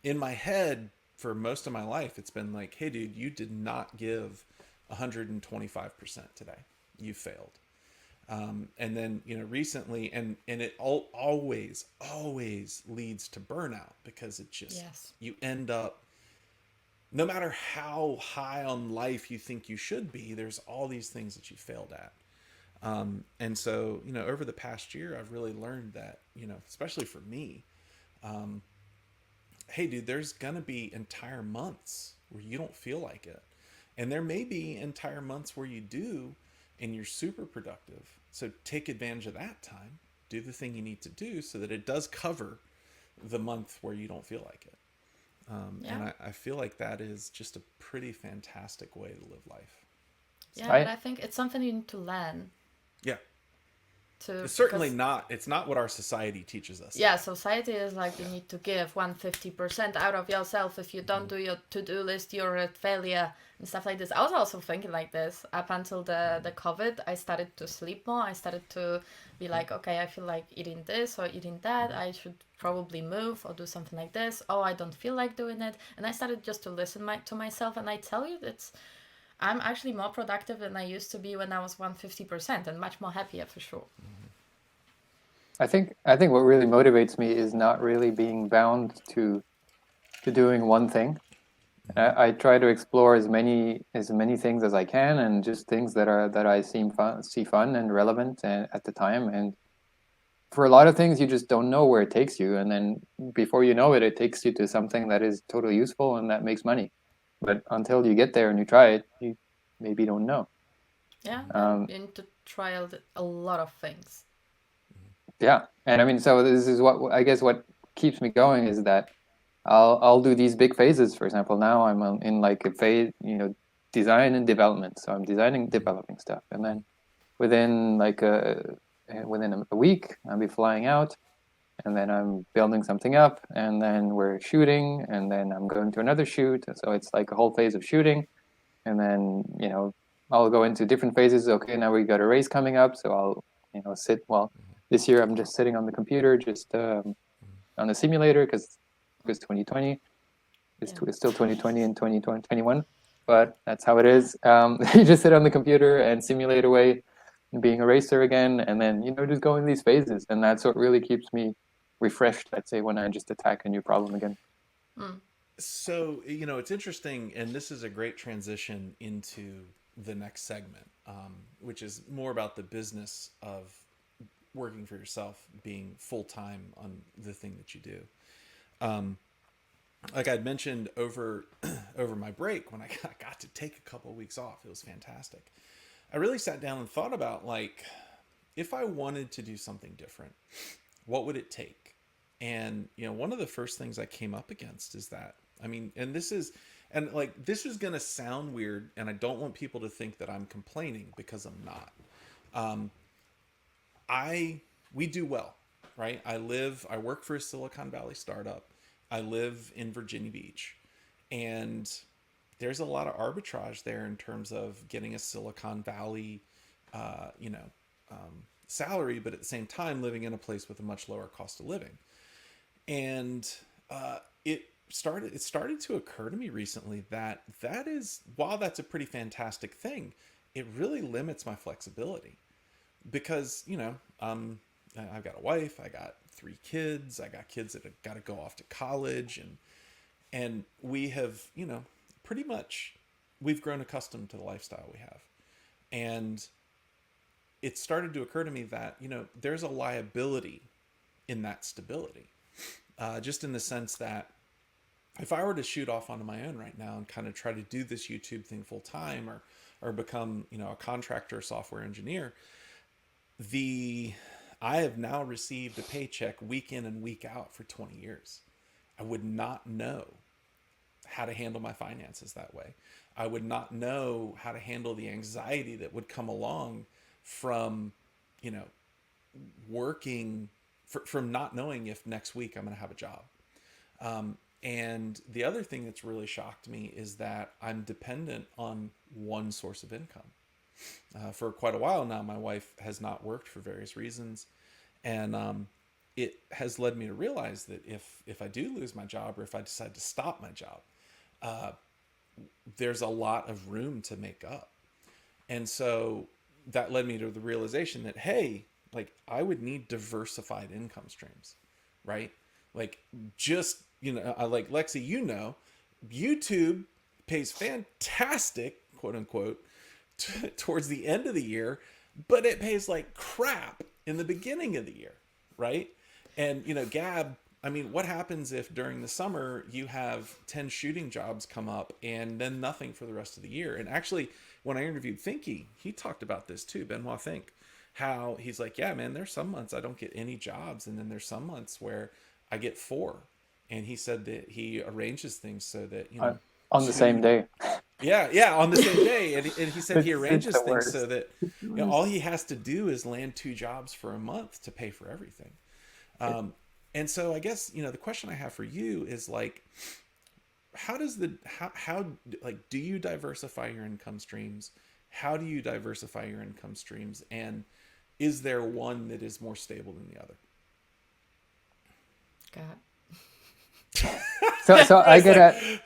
In my head, for most of my life, it's been like, hey, dude, you did not give 125% today. You failed. And then, recently, and it always leads to burnout because it just, you end up no matter how high on life you think you should be, there's all these things that you failed at. And so, over the past year, I've really learned that, especially for me, hey, dude, there's going to be entire months where you don't feel like it. And there may be entire months where you do and you're super productive. So take advantage of that time. Do the thing you need to do so that it does cover the month where you don't feel like it. And I feel like that is just a pretty fantastic way to live life. Yeah, but I think it's something you need to learn. Yeah. It's certainly not. It's not what our society teaches us. Yeah, society is like you need to give 150% out of yourself. If you don't do your to-do list, you're a failure and stuff like this. I was also thinking like this up until the COVID. I started to sleep more. I started to be like, okay, I feel like eating this or eating that. I should probably move or do something like this. Oh, I don't feel like doing it. And I started just to listen to myself. And I tell you, I'm actually more productive than I used to be when I was 150% and much more happier for sure. I think what really motivates me is not really being bound to doing one thing. I try to explore as many things as I can, and just things that I see fun and relevant at the time. And for a lot of things, you just don't know where it takes you, and then before you know it, it takes you to something that is totally useful and that makes money. But until you get there and you try it, you maybe don't know. Yeah, you need to try a lot of things. Yeah, and I mean, so this is what I guess what keeps me going is that I'll do these big phases. For example, now I'm in like a phase, design and development. So I'm designing, developing stuff, and then within a week, I'll be flying out, and then I'm building something up, and then we're shooting, and then I'm going to another shoot. So it's like a whole phase of shooting, and then I'll go into different phases. Okay, now we got a race coming up, so I'll sit. Well, this year I'm just sitting on the computer, just on a simulator because 2020 is still 2020 and 2021, but that's how it is. You just sit on the computer and simulate away being a racer again, and then just go in these phases, and that's what really keeps me refreshed, I'd say, when I just attack a new problem again. So it's interesting, and this is a great transition into the next segment, which is more about the business of working for yourself, being full-time on the thing that you do. Like I'd mentioned over my break, when I got to take a couple of weeks off, it was fantastic. I really sat down and thought about, like, if I wanted to do something different, what would it take? And, one of the first things I came up against is that, this is going to sound weird, and I don't want people to think that I'm complaining, because I'm not. We do well, right? I work for a Silicon Valley startup. I live in Virginia Beach, and there's a lot of arbitrage there in terms of getting a Silicon Valley, salary, but at the same time living in a place with a much lower cost of living. And it started to occur to me recently that is, while that's a pretty fantastic thing, it really limits my flexibility. Because, I've got a wife, I got 3 kids, I got kids that have got to go off to college, and we have, pretty much, we've grown accustomed to the lifestyle we have. And it started to occur to me that, there's a liability in that stability. Just in the sense that if I were to shoot off onto my own right now and kind of try to do this YouTube thing full time, or become, a contractor software engineer, I have now received a paycheck week in and week out for 20 years. I would not know how to handle my finances that way. I would not know how to handle the anxiety that would come along from, working from not knowing if next week I'm going to have a job. And the other thing that's really shocked me is that I'm dependent on one source of income. For quite a while now, my wife has not worked for various reasons. And it has led me to realize that if I do lose my job, or if I decide to stop my job, there's a lot of room to make up. And so that led me to the realization that, hey, like, I would need diversified income streams, right? Like, just, like Lexie, YouTube pays fantastic, quote unquote, towards the end of the year, but it pays like crap in the beginning of the year, right? And, you know, Gab, I mean, what happens if during the summer you have 10 shooting jobs come up and then nothing for the rest of the year? And actually, when I interviewed Thinky, he talked about this too, Benoit Think, how he's like, yeah, man, there's some months I don't get any jobs, and then there's some months where I get 4. And he said that he arranges things so that, you know, on the same day. Yeah, on the same day. And he said he arranges the things worst. so that, you know, all he has to do is land 2 jobs for a month to pay for everything. And so I guess, you know, the question I have for you is like, how like, do you diversify your income streams? How do you diversify your income streams? And is there one that is more stable than the other? God. So I get asked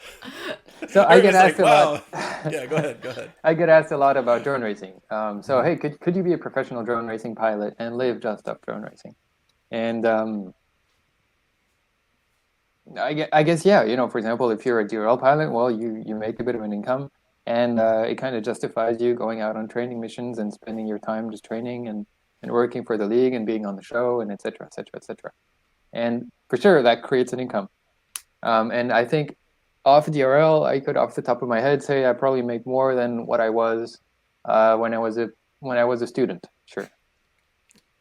a lot. Yeah, go ahead. I get asked a lot about drone racing. So hey, could you be a professional drone racing pilot and live just off drone racing? And I guess yeah. You know, for example, if you're a DRL pilot, well, you make a bit of an income, and it kind of justifies you going out on training missions and spending your time just training and working for the league and being on the show and et cetera, et cetera, et cetera. And for sure, that creates an income. And I think off DRL, I could, off the top of my head, say I probably make more than what I was when I was a student. Sure.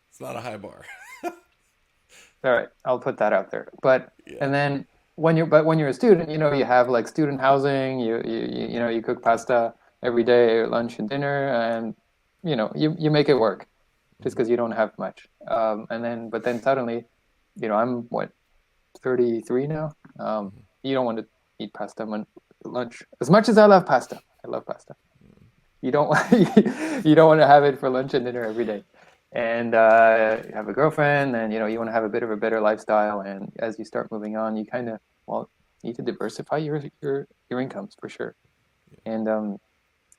It's not a high bar. All right, I'll put that out there. But yeah. And then when you're a student, you know, you have like student housing. You know, you cook pasta every day, lunch and dinner, and you know, you make it work just because you don't have much. But then suddenly, you know, I'm 33 now. You don't want to eat pasta when lunch. As much as I love pasta, you don't want to have it for lunch and dinner every day. And you have a girlfriend, and you know, you want to have a bit of a better lifestyle. And as you start moving on, you kind of need to diversify your incomes for sure. And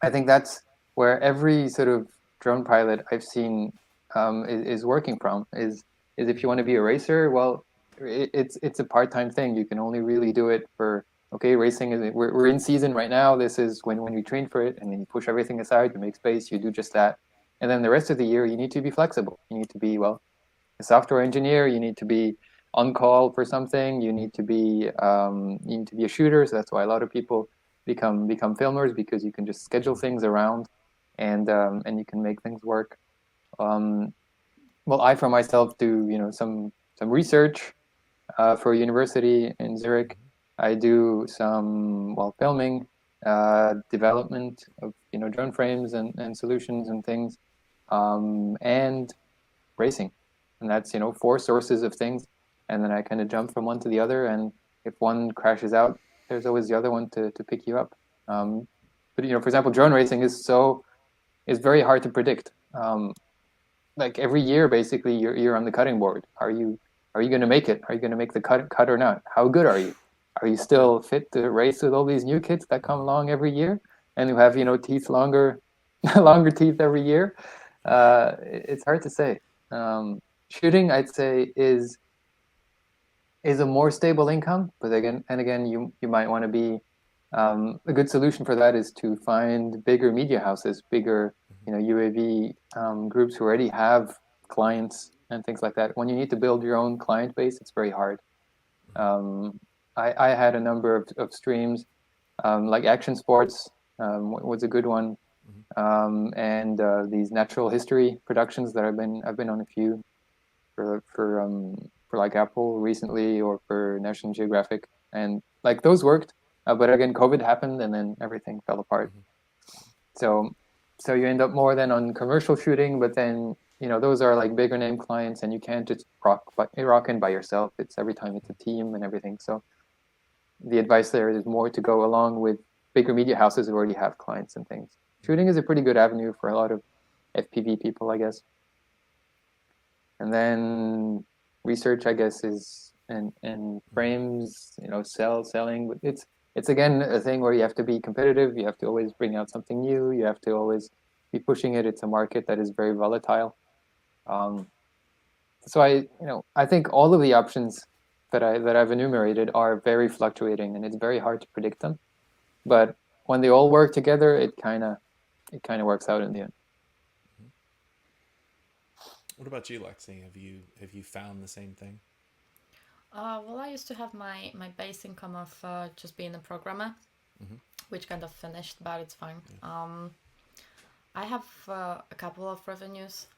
I think that's where every sort of drone pilot I've seen is working from. Is if you want to be a racer, well, it's a part-time thing. You can only really do it for, okay, racing is, we're in season right now. This is when you train for it, and then you push everything aside, you make space, you do just that. And then the rest of the year, you need to be flexible. You need to be, well, a software engineer. You need to be on call for something. You need to be a shooter. So that's why a lot of people become filmers, because you can just schedule things around, and you can make things work. Well, I for myself do, you know, some research for a university in Zurich. I do some filming, development of, you know, drone frames and solutions and things. And racing, and that's, you know, 4 sources of things, and then I kind of jump from one to the other, and if one crashes out, there's always the other one to pick you up. But you know, for example, drone racing is very hard to predict. Like every year, basically, you're on the cutting board. Are you going to make it? Are you going to make the cut or not? How good are you? Are you still fit to race with all these new kids that come along every year and who have, you know, longer teeth every year? It's hard to say. Shooting, I'd say, is a more stable income, but again, you might want to be, a good solution for that is to find bigger media houses, bigger, you know, UAV groups who already have clients and things like that. When you need to build your own client base, it's very hard. I had a number of streams, like Action Sports was a good one. And these natural history productions that I've been on a few for like Apple recently, or for National Geographic, and like those worked, but again, COVID happened and then everything fell apart. So you end up more than on commercial shooting, but then, you know, those are like bigger name clients, and you can't just rock in by yourself. It's every time it's a team and everything. So the advice there is more to go along with bigger media houses who already have clients and things. Shooting is a pretty good avenue for a lot of FPV people, I guess. And then research, I guess, is and frames, you know, selling. It's again a thing where you have to be competitive. You have to always bring out something new. You have to always be pushing it. It's a market that is very volatile. So I think all of the options that I've enumerated are very fluctuating, and it's very hard to predict them. But when they all work together, it kind of works out in the end. What about you, Lexie? Have you found the same thing? Well, I used to have my base income of just being a programmer, which kind of finished, but it's fine. I have a couple of revenues.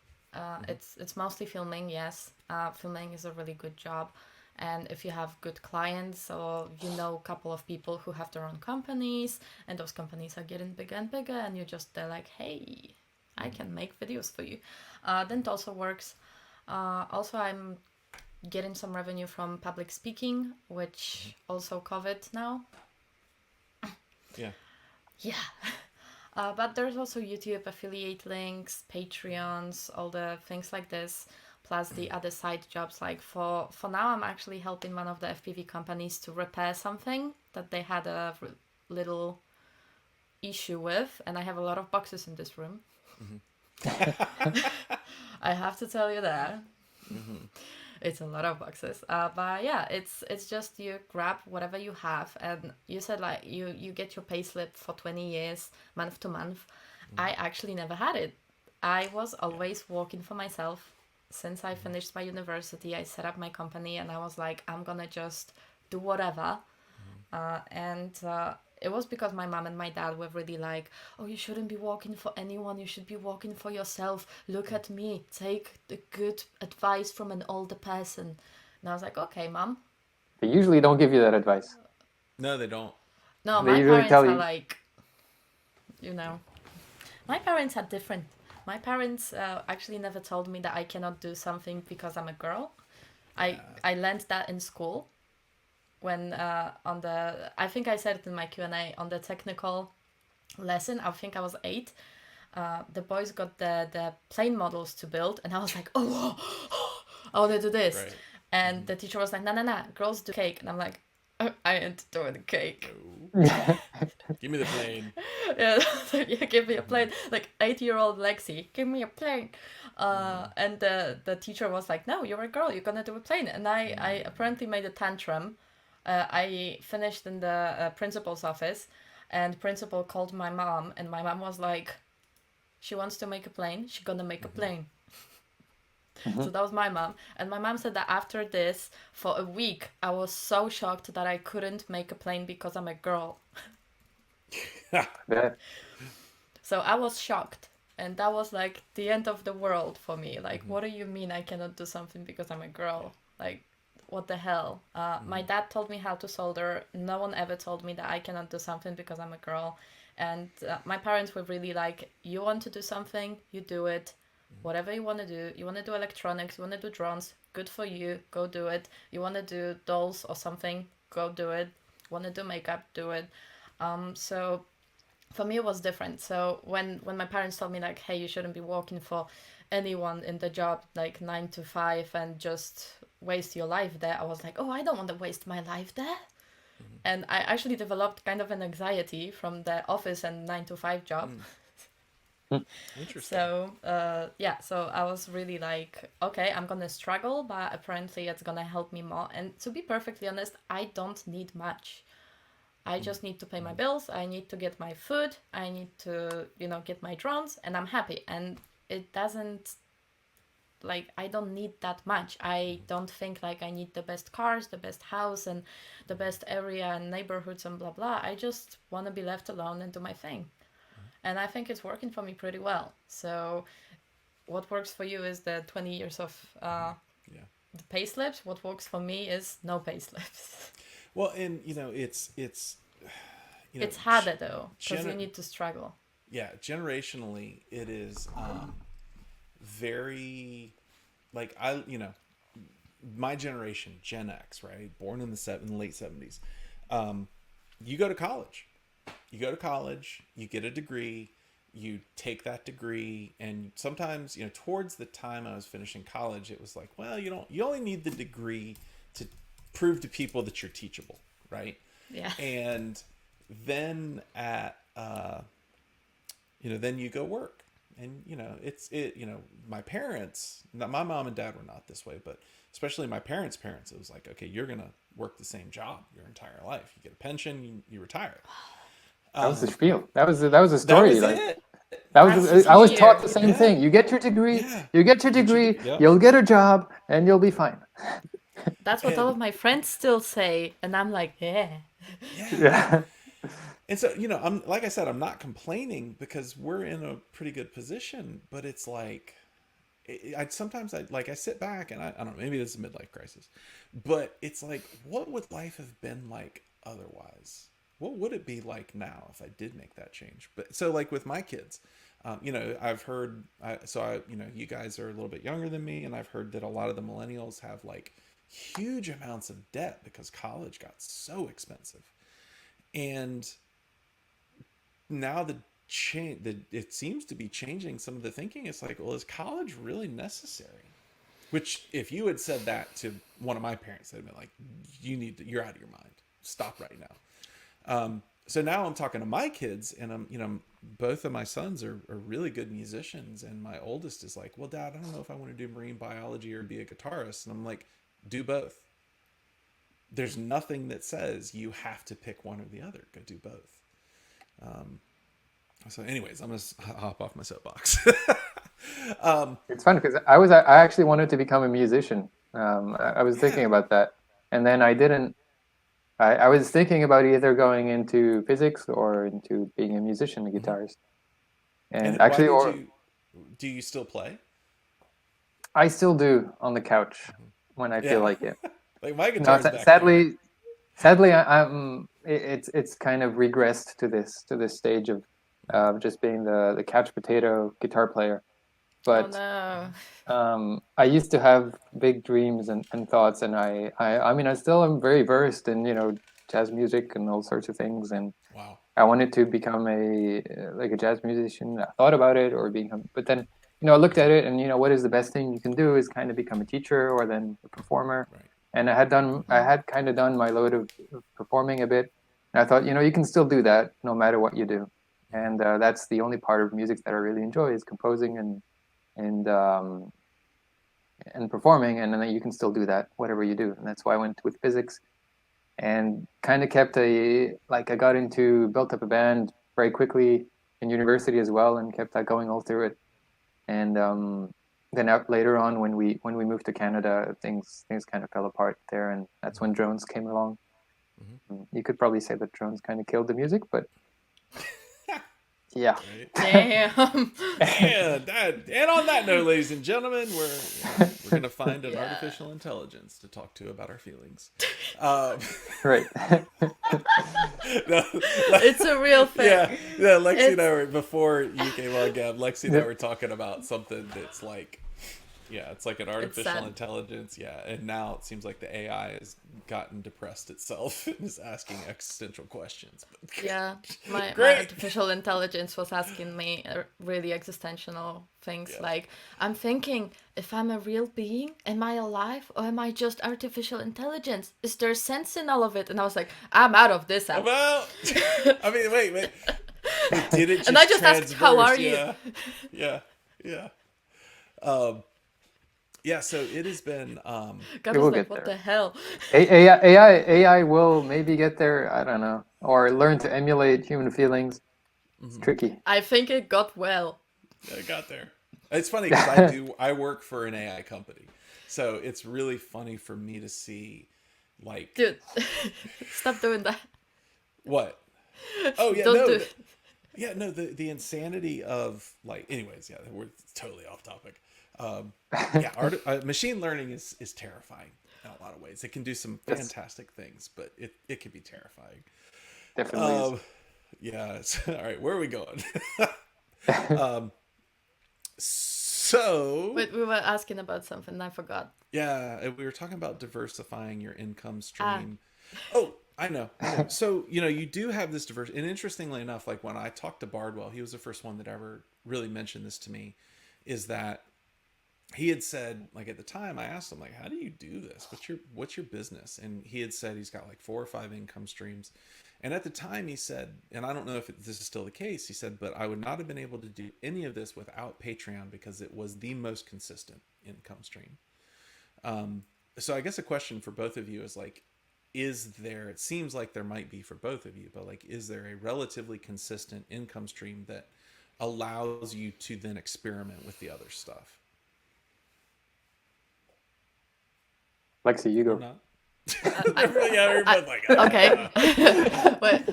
It's mostly filming, yes. Filming is a really good job. And if you have good clients, or you know a couple of people who have their own companies, and those companies are getting bigger and bigger, and they're like, hey, I can make videos for you. Then it also works. Also, I'm getting some revenue from public speaking, which also COVID now. Yeah. Yeah. But there's also YouTube affiliate links, Patreons, all the things like this, plus the other side jobs. Like for now, I'm actually helping one of the FPV companies to repair something that they had a little issue with, and I have a lot of boxes in this room. I have to tell you that. It's a lot of boxes. But yeah, it's just you grab whatever you have, and you said like you get your payslip for 20 years, month to month. I actually never had it. I was always working for myself. Since I finished my university, I set up my company, and I was like, I'm gonna just do whatever. It was because my mom and my dad were really like, oh, you shouldn't be working for anyone, you should be working for yourself. Look at me, take the good advice from an older person. And I was like, okay, mom. They usually don't give you that advice. No, they don't. No, They my usually parents tell are you. like, my parents are different. My parents actually never told me that I cannot do something because I'm a girl. I learned that in school. When I think I said it in my Q&A, on the technical lesson, I think I was 8, the boys got the plane models to build, and I was like, oh, I want to do this. Right. And the teacher was like, no, girls do cake. And I'm like, oh, I ain't doing cake. Give me the plane. Yeah, give me a plane. Like 8-year-old Lexie, give me a plane. And the teacher was like, no, you're a girl, you're gonna do a plane. And I apparently made a tantrum. I finished in the principal's office, and principal called my mom, and my mom was like, she wants to make a plane, she's gonna make a plane. So that was my mom. And my mom said that after this, for a week, I was so shocked that I couldn't make a plane because I'm a girl. Yeah. So I was shocked. And that was like the end of the world for me. Like, what do you mean I cannot do something because I'm a girl? Like, what the hell? My dad told me how to solder. No one ever told me that I cannot do something because I'm a girl. And my parents were really like, you want to do something, you do it. Whatever you want to do. You want to do electronics, you want to do drones, good for you, go do it. You want to do dolls or something, go do it. Want to do makeup, do it. So for me it was different. So when my parents told me like, hey, you shouldn't be working for anyone in the job like 9 to 5 and just waste your life there, I was like, oh, I don't want to waste my life there. And I actually developed kind of an anxiety from the office and 9 to 5 job. Interesting. So so I was really like, okay, I'm gonna struggle, but apparently it's gonna help me more. And to be perfectly honest, I don't need much. I just need to pay my bills, I need to get my food, I need to, get my drones, and I'm happy. And it doesn't, like, I don't need that much. I don't think like I need the best cars, the best house, and the best area and neighborhoods and blah blah. I just want to be left alone and do my thing. And I think it's working for me pretty well. So what works for you is the 20 years of the pay slips. What works for me is no pay slips. Well, and it's it's harder though, because you need to struggle. Yeah, generationally, it is very, like, my generation, Gen X, right? Born in the late 70s. You go to college. You get a degree, you take that degree, and sometimes, towards the time I was finishing college, it was like, well, you only need the degree to prove to people that you're teachable, right? Yeah. And then then you go work, and my parents, my mom and dad were not this way, but especially my parents' it was like, okay, you're gonna work the same job your entire life. You get a pension, you retire. That was the spiel. That was the That story. was Like it. that That's was. I was clear. taught the same Yeah. thing. You get your degree. Yeah. You get your Get your degree. yep. You'll get a job, and you'll be fine. That's what all of my friends still say, and I'm like, yeah. Yeah. And so, you know, I'm like I said, I'm not complaining because we're in a pretty good position, but it's like sometimes I sit back and I don't know, maybe it's a midlife crisis, but it's like, what would life have been like otherwise? What would it be like now if I did make that change? But so like with my kids, you know, I've heard, you know, you guys are a little bit younger than me, and I've heard that a lot of the millennials have like huge amounts of debt because college got so expensive. And now it seems to be changing some of the thinking. It's like, well, is college really necessary? Which, if you had said that to one of my parents, they'd been like, you're out of your mind. Stop right now. So now I'm talking to my kids, and you know, both of my sons are really good musicians, and my oldest is like, well, Dad, I don't know if I want to do marine biology or be a guitarist. And I'm like, do both. There's nothing that says you have to pick one or the other. Go do both. So anyways, I'm going to hop off my soapbox. It's funny because I actually wanted to become a musician. I was thinking about that, and then I didn't. I was thinking about either going into physics or into being a musician, a guitarist. And why actually, do you still play? I still do on the couch when I feel like it. Like my No, guitar's back sadly, it's kind of regressed to this stage of just being the couch potato guitar player. But Oh no. I used to have big dreams and thoughts, and I mean, I still am very versed in, you know, jazz music and all sorts of things, and Wow. I wanted to become a jazz musician. I thought about it, but then, you know, I looked at it, and, you know, what is the best thing you can do is kind of become a teacher or then a performer. Right. And I had kind of done my load of performing a bit, and I thought, you know, you can still do that no matter what you do, and that's the only part of music that I really enjoy is composing and performing, and then you can still do that whatever you do, and that's why I went with physics, and kind of I built up a band very quickly in university as well, and kept that going all through it, and then later on when we moved to Canada, things kind of fell apart there, and that's when drones came along. You could probably say that drones kind of killed the music, but yeah. Damn. And on that note, ladies and gentlemen, we're going to find an artificial intelligence to talk to about our feelings. Right. No, It's a real thing. Yeah. Lexie and I were, before you came on, Gab, Lexie and I were talking about something that's like, it's like an artificial intelligence. Yeah. And now it seems like the AI has gotten depressed itself and is asking existential questions. Yeah, my artificial intelligence was asking me really existential things like, I'm thinking, if I'm a real being, am I alive or am I just artificial intelligence? Is there sense in all of it? And I was like, I'm out of this app. Well, I mean, wait. Did it just and I just asked, how are you? Yeah. Yeah, so it has been. God was like, what the hell? AI will maybe get there. I don't know, or learn to emulate human feelings. It's tricky. I think it got well. Yeah, it got there. It's funny because I work for an AI company, so it's really funny for me to see, like, dude, stop doing that. What? Oh yeah, Don't do it. Yeah, no, the insanity of, like, anyways, yeah, we're totally off topic. Machine learning is terrifying in a lot of ways. It can do some fantastic things, but it can be terrifying. Definitely. Yeah. All right, where are we going? So Wait, we were asking about something. I forgot. Yeah, we were talking about diversifying your income stream. Oh, I know. So, you know, you do have this diversity. And interestingly enough, like when I talked to Bardwell, he was the first one that ever really mentioned this to me, is that he had said, like, at the time I asked him, like, how do you do this? What's your business? And he had said he's got like 4 or 5 income streams. And at the time he said, and I don't know if this is still the case, he said, but I would not have been able to do any of this without Patreon because it was the most consistent income stream. So I guess a question for both of you is, like, is there, it seems like there might be for both of you, but like, is there a relatively consistent income stream that allows you to then experiment with the other stuff? Lexie, you Or go. not? Everybody like, Okay. but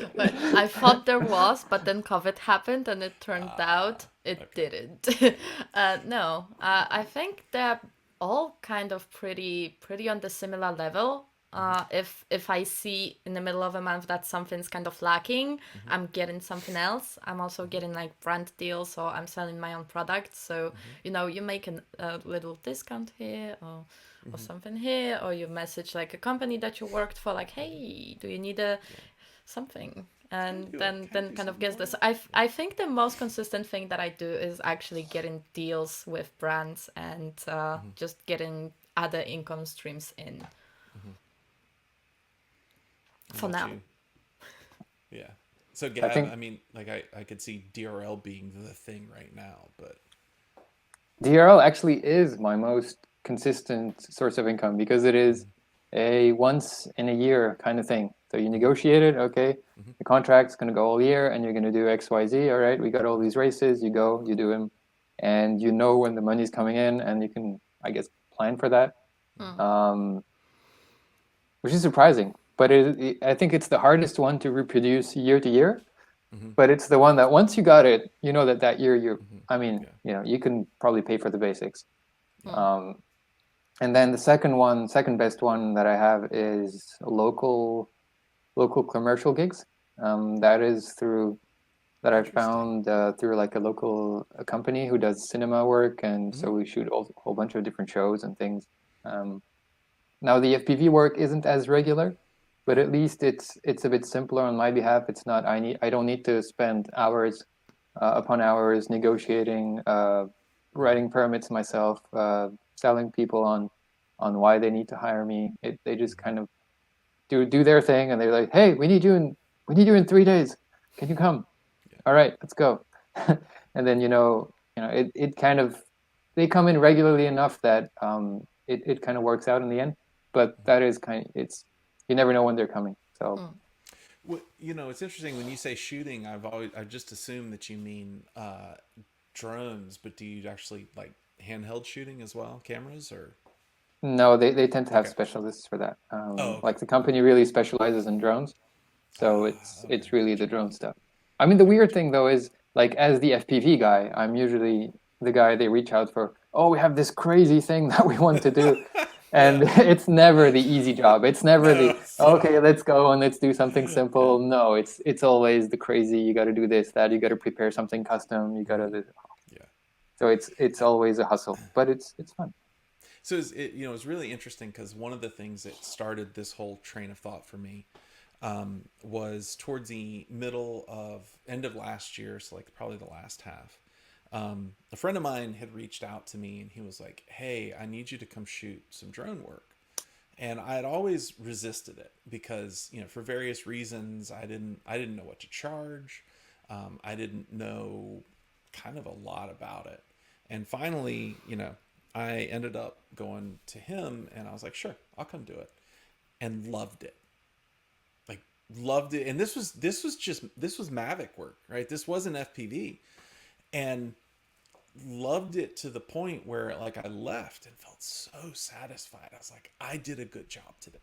I thought there was, but then COVID happened and it turned out it didn't. No, I think they're all kind of pretty on the similar level. If I see in the middle of a month that something's kind of lacking, I'm getting something else. I'm also getting like brand deals, so I'm selling my own products. So you make a little discount here or something here, or you message like a company that you worked for, like, hey, do you need a something? And then kind of gets this. I think the most consistent thing that I do is actually getting deals with brands and just getting other income streams in. For now. You? Yeah. So Gab, I mean, like I could see DRL being the thing right now, but DRL actually is my most consistent source of income because it is a once in a year kind of thing. So you negotiate it, okay, the contract's going to go all year and you're going to do X, Y, Z. All right, we got all these races, you go, you do them, and you know when the money's coming in and you can, I guess, plan for that, which is surprising. But I think it's the hardest one to reproduce year to year. But it's the one that once you got it, you know that year I mean, you can probably pay for the basics. And then the second best one that I have is local commercial gigs. That is that I found through like a company who does cinema work, and so we shoot a whole bunch of different shows and things. Now the FPV work isn't as regular, but at least it's a bit simpler on my behalf. It's not I don't need to spend hours upon hours negotiating, writing permits myself, selling people on why they need to hire me. They just kind of do their thing, and they're like, hey, we need you in 3 days. Can you come? All right, let's go. And then it kind of, they come in regularly enough that it kind of works out in the end. But that is you never know when they're coming. So well, it's interesting when you say shooting. I've just assumed that you mean drones, but do you actually like handheld shooting as well, cameras, or? No, they tend to have specialists for that. Like the company really specializes in drones, so it's really the drone stuff. I mean, the weird thing though is, like, as the FPV guy, I'm usually the guy they reach out for. Oh, we have this crazy thing that we want to do. And it's never the easy job. It's never okay, let's go and let's do something simple. No, it's always the crazy. You got to do this, that. You got to prepare something custom. You got to. Yeah. So it's always a hustle, but it's fun. So it's really interesting because one of the things that started this whole train of thought for me was towards the end of last year, so like probably the last half. A friend of mine had reached out to me and he was like, hey, I need you to come shoot some drone work. And I had always resisted it because, for various reasons, I didn't know what to charge. I didn't know kind of a lot about it. And finally, I ended up going to him and I was like, sure, I'll come do it. And loved it. Like, loved it. And this was Mavic work, right? This wasn't FPV. And loved it to the point where, like, I left and felt so satisfied. I was like, I did a good job today,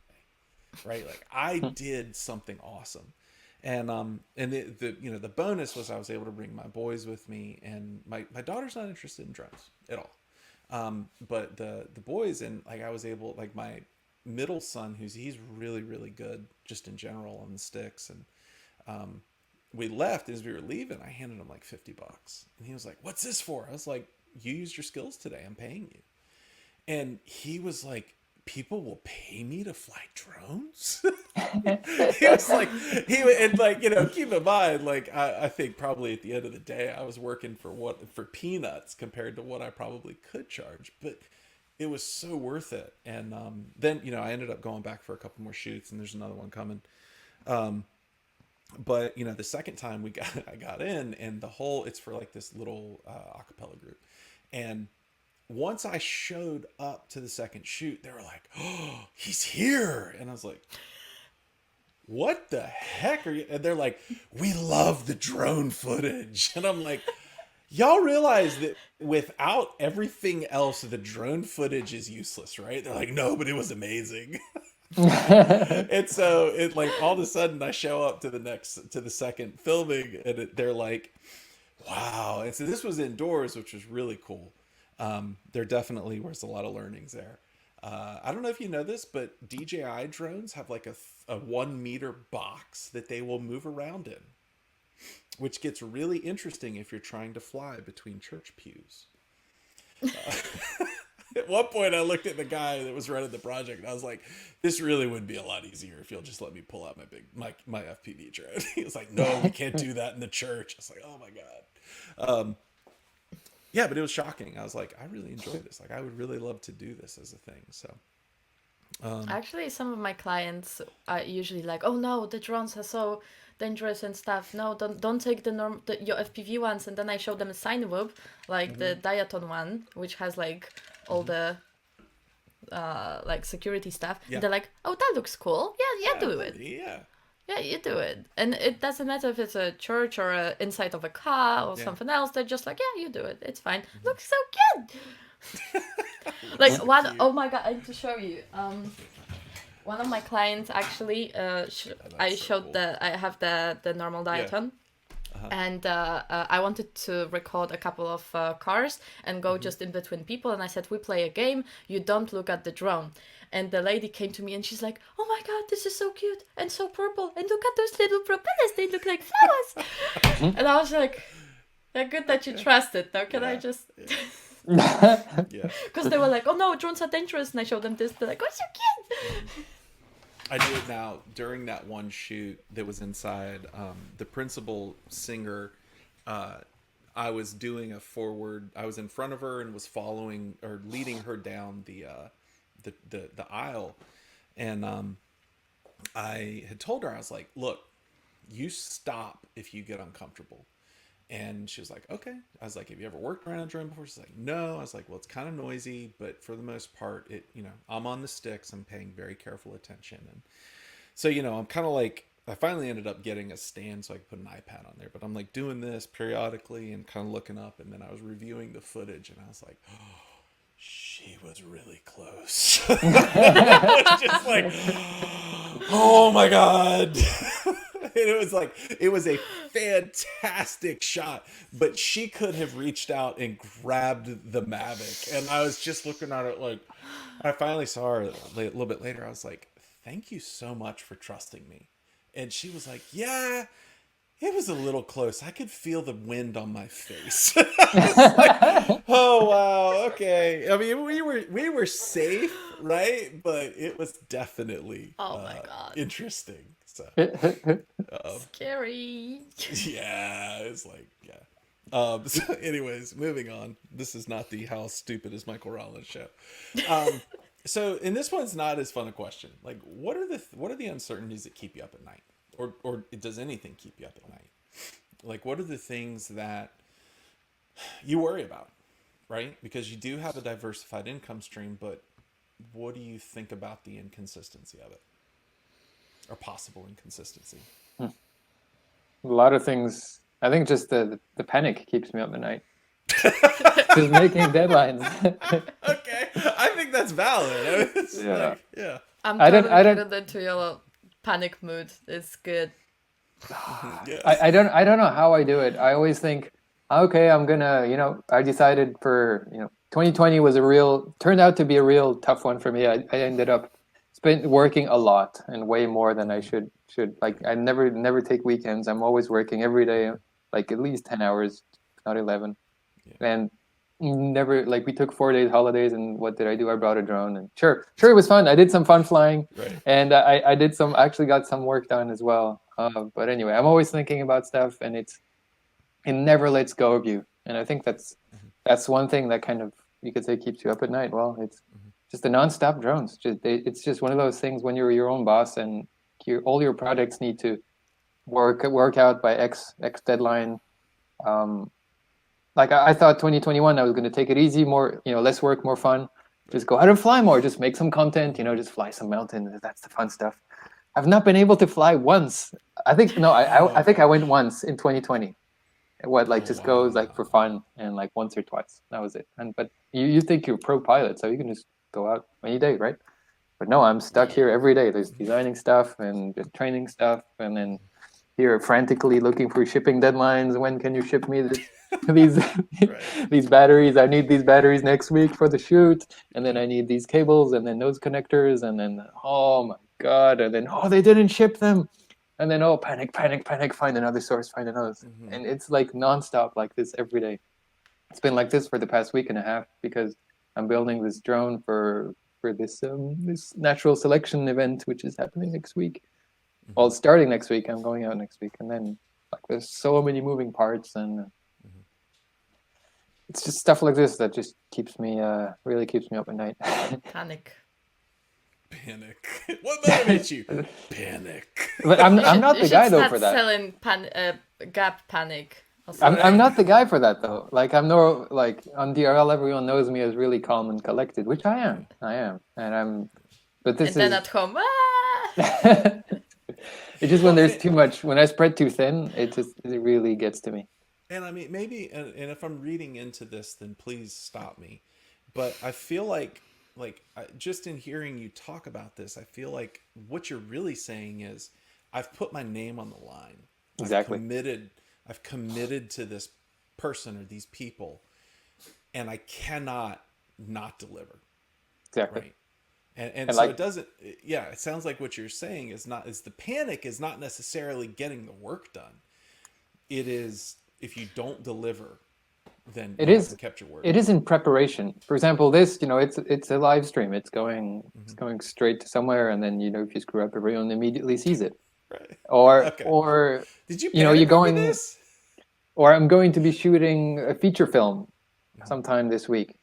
right? Like, I did something awesome. And the bonus was I was able to bring my boys with me, and my daughter's not interested in drones at all. But the boys, and like I was able, like my middle son, he's really, really good just in general on the sticks, and we left. As we were leaving, I handed him like $50, and he was like, "What's this for?" I was like, "You used your skills today. I'm paying you." And he was like, "People will pay me to fly drones?" He was like, keep in mind, like I think probably at the end of the day, I was working for peanuts compared to what I probably could charge, but it was so worth it. And then I ended up going back for a couple more shoots, and there's another one coming. But the second time I got in, and it's for like this little acapella group, and once I showed up to the second shoot, they were like, "Oh, he's here!" And I was like, what the heck are you? And they're like, we love the drone footage. And I'm like, y'all realize that without everything else, the drone footage is useless, right? They're like, no, but it was amazing. And so it like all of a sudden I show up to the second filming and they're like, wow. And so this was indoors, which was really cool. There definitely was a lot of learnings there. I don't know if you know this, but DJI drones have like a 1 meter box that they will move around in, which gets really interesting if you're trying to fly between church pews. At one point, I looked at the guy that was running the project, and I was like, "This really would be a lot easier if you'll just let me pull out my FPV drone." He was like, "No, we can't do that in the church." I was like, "Oh my god." Yeah, but it was shocking. I was like, I really enjoy this. Like, I would really love to do this as a thing. So, Actually, some of my clients are usually like, "Oh no, the drones are so dangerous and stuff. No, don't take your FPV ones." And then I show them a sine whoop, like the Diaton one, which has like all the like security stuff. Yeah. And they're like, "Oh, that looks cool. Yeah, do it. Yeah. Yeah, you do it." And it doesn't matter if it's a church or a inside of a car or something else. They're just like, "Yeah, you do it. It's fine. Looks so good." Like one, oh my god, I need to show you. One of my clients actually, I showed cool. I have the normal Diaton. And I wanted to record a couple of cars and go just in between people. And I said, we play a game. You don't look at the drone. And the lady came to me and she's like, oh my God, this is so cute and so purple. And look at those little propellers. They look like flowers. And I was like, yeah, good that you trust it. Now can I just... Yeah. Because they were like, oh no, drones are dangerous. And I showed them this. They're like, oh, so cute. I did now during that one shoot that was inside the principal singer. I was doing a forward. I was in front of her and was following or leading her down the aisle, and I had told her, I was like, "Look, you stop if you get uncomfortable." And she was like, okay. I was like, have you ever worked around a drone before? She's like, no. I was like, well, it's kind of noisy, but for the most part, I'm on the sticks. I'm paying very careful attention. And so, I'm kind of like, I finally ended up getting a stand so I could put an iPad on there, but I'm like doing this periodically and kind of looking up. And then I was reviewing the footage and I was like, oh, she was really close. I was just like, oh my God. And it was a fantastic shot, but she could have reached out and grabbed the Mavic. And I was just looking at it like, I finally saw her a little bit later. I was like, thank you so much for trusting me. And she was like, yeah, it was a little close. I could feel the wind on my face. I was like, oh, wow. Okay. I mean, we were safe, right? But it was definitely Oh my God. interesting. So, Scary. yeah, it's like, yeah. So anyways, moving on. This is not the how stupid is Michael Rollins show. So, and this one's not as fun a question. Like, what are the uncertainties that keep you up at night, or does anything keep you up at night? Like, what are the things that you worry about, right? Because you do have a diversified income stream, but what do you think about the inconsistency of it? Or possible inconsistency. A lot of things. I think just the panic keeps me up at night. Just making deadlines. Okay, I think that's valid. Yeah. I'm I totally don't- getting into your panic mood. It's good. Yeah. I don't know how I do it. I always think, okay, I'm gonna, I decided for 2020 turned out to be a real tough one for me. I ended up working a lot and way more than I should. Like, I never take weekends. I'm always working every day, like at least 10 hours, not 11. Yeah. And never, like, we took 4 days holidays, and what did I do? I brought a drone, and sure it was fun. I did some fun flying, right. And I actually got some work done as well. But anyway, I'm always thinking about stuff, and it never lets go of you. And I think that's one thing that kind of, you could say, keeps you up at night. Well, it's just the nonstop drones. It's just one of those things when you're your own boss and all your projects need to work out by X deadline. Like I thought 2021, I was going to take it easy, more, less work, more fun. Just go out and fly more. Just make some content, just fly some mountain. That's the fun stuff. I've not been able to fly once. I think I think I went once in 2020. What goes like for fun and like once or twice. That was it. And but you think you're a pro pilot, so you can just go out any day, right? But no, I'm stuck here every day. There's designing stuff and just training stuff, and then here frantically looking for shipping deadlines. When can you ship me these these batteries? I need these batteries next week for the shoot, and then I need these cables, and then those connectors, and then oh my god, and then they didn't ship them, and then panic, find another source, find another, and it's like nonstop like this every day. It's been like this for the past week and a half because I'm building this drone for this natural selection event, which is happening next week. Well, it's starting next week. I'm going out next week, and then like there's so many moving parts, and it's just stuff like this that just really keeps me up at night. Panic. What motivates you? Panic. But I'm not the guy though for that. Selling Gab panic. I'm not the guy for that though. Like I'm no like on DRL, everyone knows me as really calm and collected, which I am, and I'm. But this and then at home. It's just when there's too much, when I spread too thin, it really gets to me. And I mean, maybe, and if I'm reading into this, then please stop me. But I feel like just in hearing you talk about this, I feel like what you're really saying is, I've put my name on the line. Exactly. I've committed to this person or these people, and I cannot not deliver. Exactly. Right. And so it doesn't. Yeah, it sounds like what you're saying is the panic is not necessarily getting the work done. It is if you don't deliver, then you haven't kept your word. It is in preparation. For example, this it's a live stream. It's going straight to somewhere, and then if you screw up, everyone immediately sees it. Right. Or did you you're going this? Or I'm going to be shooting a feature film sometime this week,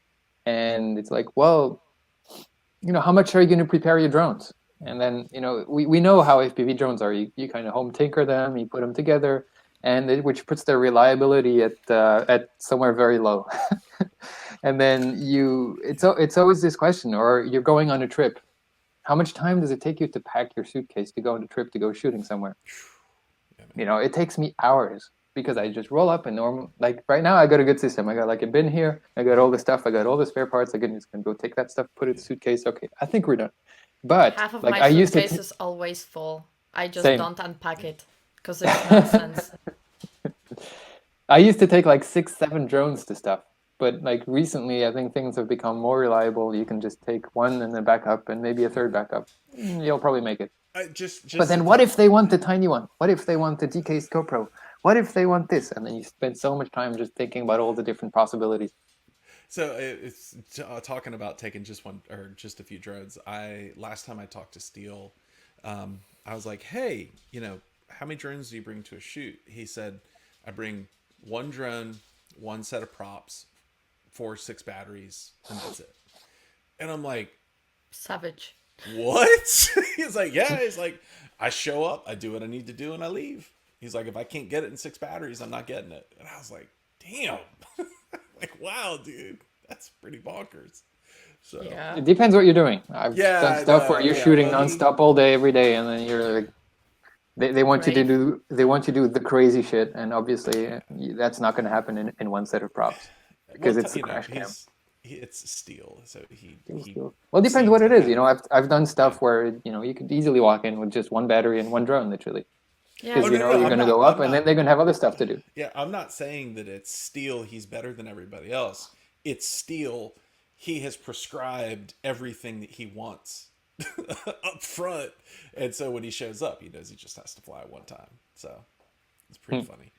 and it's like, well, how much are you going to prepare your drones? And then, we know how FPV drones are. You kind of home tinker them, you put them together, and which puts their reliability at somewhere very low. And then it's always this question, or you're going on a trip. How much time does it take you to pack your suitcase to go on a trip to go shooting somewhere? It takes me hours because I just roll up and like right now I got a good system. I got like a bin here. I got all the stuff. I got all the spare parts. I can just go take that stuff, put it in the suitcase. Okay, I think we're done. But half of like my suitcase is always full. I just don't unpack it because it's nonsense. I used to take like 6-7 drones to stuff. But like recently, I think things have become more reliable. You can just take one and then back up and maybe a third backup. You'll probably make it. But then what if they want the tiny one? What if they want the DK GoPro? What if they want this? And then you spend so much time just thinking about all the different possibilities. So it's talking about taking just one or just a few drones. Last time I talked to Steele, I was like, hey, how many drones do you bring to a shoot? He said, I bring one drone, one set of props, 4-6 batteries, and that's it. And I'm like, savage. What? He's like, yeah. He's like, I show up, I do what I need to do, and I leave. He's like, if I can't get it in 6 batteries, I'm not getting it. And I was like, damn. Like, wow, dude, that's pretty bonkers. So yeah. It depends what you're doing. I've done stuff where you're shooting nonstop all day, every day, and then you're like, they want you to do the crazy shit, and obviously that's not going to happen in one set of props because it's a crash cam. It's Steele, so he well, it depends what it is. I've done stuff where you could easily walk in with just one battery and one drone, literally. Because you're going to go up, and then they're going to have other stuff to do. Yeah, I'm not saying that it's Steele. He's better than everybody else. It's Steele. He has prescribed everything that he wants up front, and so when he shows up, he knows he just has to fly one time. So it's pretty funny.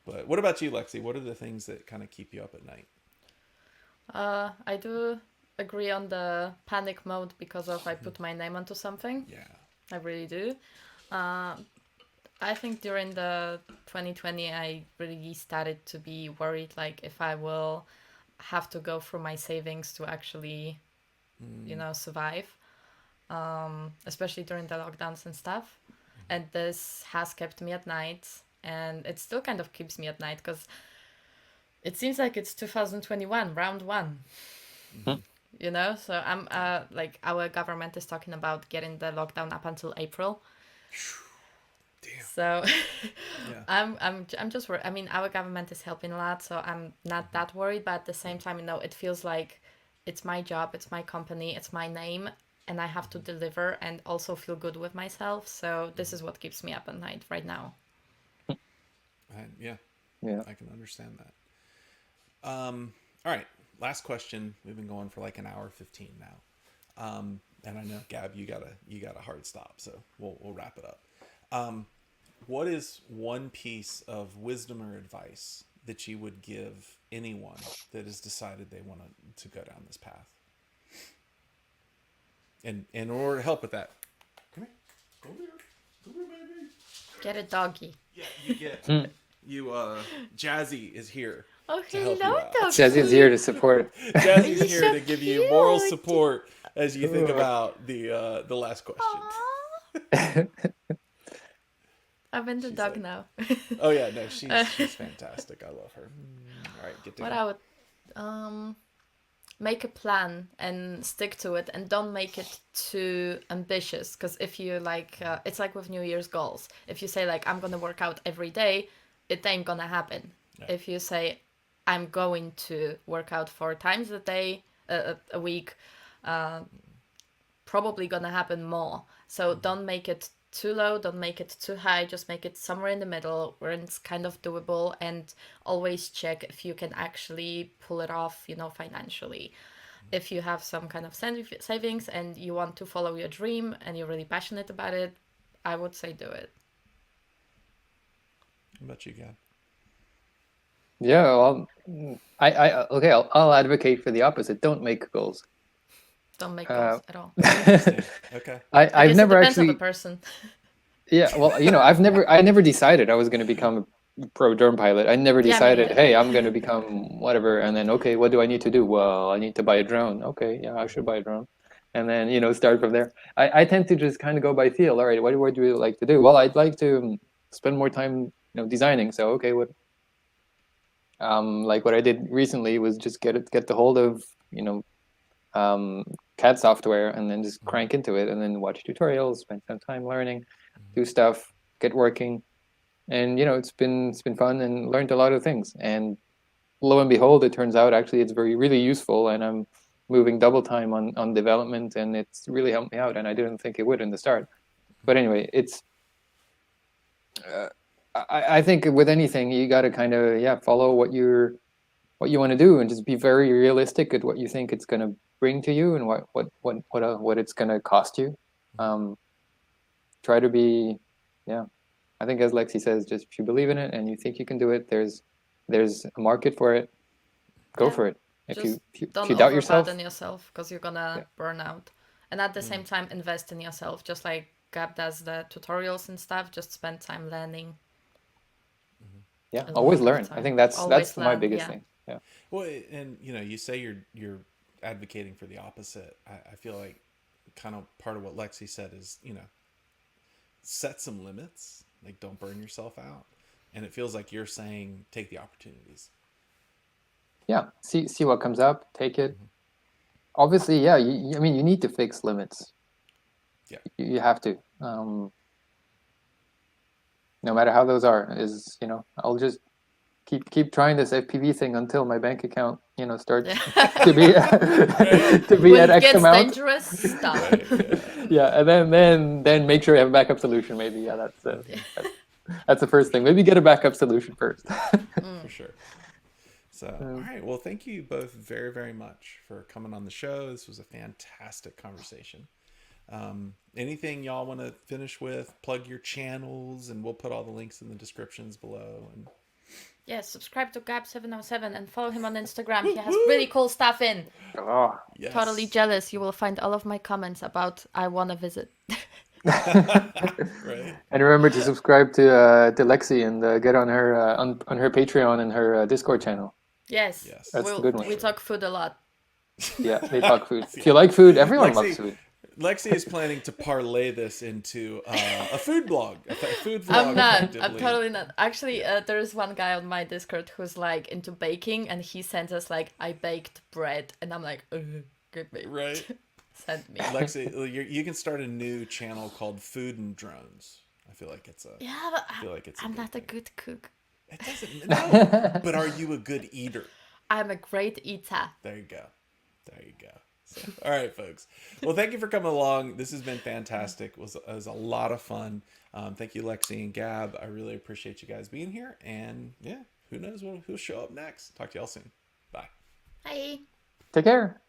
But what about you, Lexie? What are the things that kind of keep you up at night? I do agree on the panic mode because I put my name onto something. Yeah, I really do. I think during the 2020, I really started to be worried, like if I will have to go through my savings to actually, survive, especially during the lockdowns and stuff. And this has kept me at night, and it still kind of keeps me at night because it seems like it's 2021, round 1. So I'm like our government is talking about getting the lockdown up until April. Damn. So Yeah. I'm just worried. I mean, our government is helping a lot, so I'm not that worried. But at the same time, it feels like it's my job, it's my company, it's my name, and I have to deliver and also feel good with myself. So this is what keeps me up at night right now. Yeah. Yeah. I can understand that. All right. Last question. We've been going for like an hour 15 now. And I know, Gab, you got a hard stop, so we'll wrap it up. What is one piece of wisdom or advice that you would give anyone that has decided they want to go down this path? And in order to help with that, come here. Come here, baby. Get a doggy. Yeah, you get Jazzy is here. Oh, to help hello, you out. doggy. Jazzy's here to support. Jazzy's You're here so to give you moral cute. support as you think about the last question. I've been the She's dog like- now. Oh yeah, no, she's fantastic. I love her. All right, get to What I would make a plan and stick to it, and don't make it too ambitious, because if you it's like with New Year's goals. If you say like I'm gonna work out every day, it ain't gonna happen. Yeah. If you say I'm going to work out 4 times a day, a week, probably gonna happen more. So don't make it too low, don't make it too high, just make it somewhere in the middle where it's kind of doable, and always check if you can actually pull it off, financially. If you have some kind of savings and you want to follow your dream and you're really passionate about it, I would say do it. How about you, Gab? Yeah, well, I'll advocate for the opposite. Don't make goals. Don't make goals at all. Okay. I've It never depends on actually. the person. Yeah, well, I never decided I was going to become a pro drone pilot. I never Yeah, me decided, neither. hey, I'm going to become whatever, and then okay, what do I need to do? Well, I need to buy a drone. Okay, yeah, I should buy a drone, and then start from there. I tend to just kind of go by feel. All right, what do you like to do? Well, I'd like to spend more time, designing. So okay, like what I did recently was just get the hold of CAD software and then just crank into it and then watch tutorials, spend some time learning, do stuff, get working, and it's been fun and learned a lot of things. And lo and behold, it turns out actually it's really useful, and I'm moving double time on development, and it's really helped me out. And I didn't think it would in the start, but anyway, it's. I think with anything you got to kind of follow what you want to do, and just be very realistic at what you think it's going to bring to you and what it's going to cost you. Try to be, I think as Lexie says, just if you believe in it and you think you can do it, there's a market for it. Go for it. If you doubt yourself, because you're gonna burn out. And at the same time, invest in yourself, just like Gab does the tutorials and stuff. Just spend time learning. Yeah, A always lot of learn. time. I think that's Always my learn, biggest yeah. thing. Yeah. Well, and you say you're advocating for the opposite. I feel like kind of part of what Lexie said is set some limits, like don't burn yourself out, and it feels like you're saying take the opportunities. Yeah, see what comes up, take it. Obviously, yeah. I mean, you need to fix limits. Yeah, you have to. No matter how those are, I'll just keep trying this FPV thing until my bank account, starts to be When at it X gets amount. dangerous, stop. Yeah, and then make sure you have a backup solution. Maybe that's the first thing. Maybe get a backup solution first. for sure. So, all right. Well, thank you both very, very much for coming on the show. This was a fantastic conversation. Anything y'all want to finish with? Plug your channels, and we'll put all the links in the descriptions below. And Yeah, subscribe to Gab707 and follow him on Instagram. He has really cool stuff in. Oh, yes. Totally jealous. You will find all of my comments about I want to visit. Right. and remember to subscribe to Lexie and get on her on her Patreon and her Discord channel. Yes. That's the good one. We talk food a lot. Yeah, they talk food. If you like food, everyone Lexie, loves food. Lexie is planning to parlay this into a food blog. A food vlog. I'm not. I'm effectively. totally not. Actually, there is one guy on my Discord who's like into baking, and he sends us like I baked bread, and I'm like, give me. Right. send me. Lexie, you can start a new channel called Food and Drones. I feel like it's a. Yeah, but I feel like it's. I'm not a thing. good cook. It doesn't. No, but are you a good eater? I'm a great eater. There you go. There you go. So, all right, folks. Well, thank you for coming along. This has been fantastic. It was a lot of fun. Thank you, Lexie and Gab. I really appreciate you guys being here. And yeah, who knows who'll show up next. Talk to y'all soon. Bye. Bye. Take care.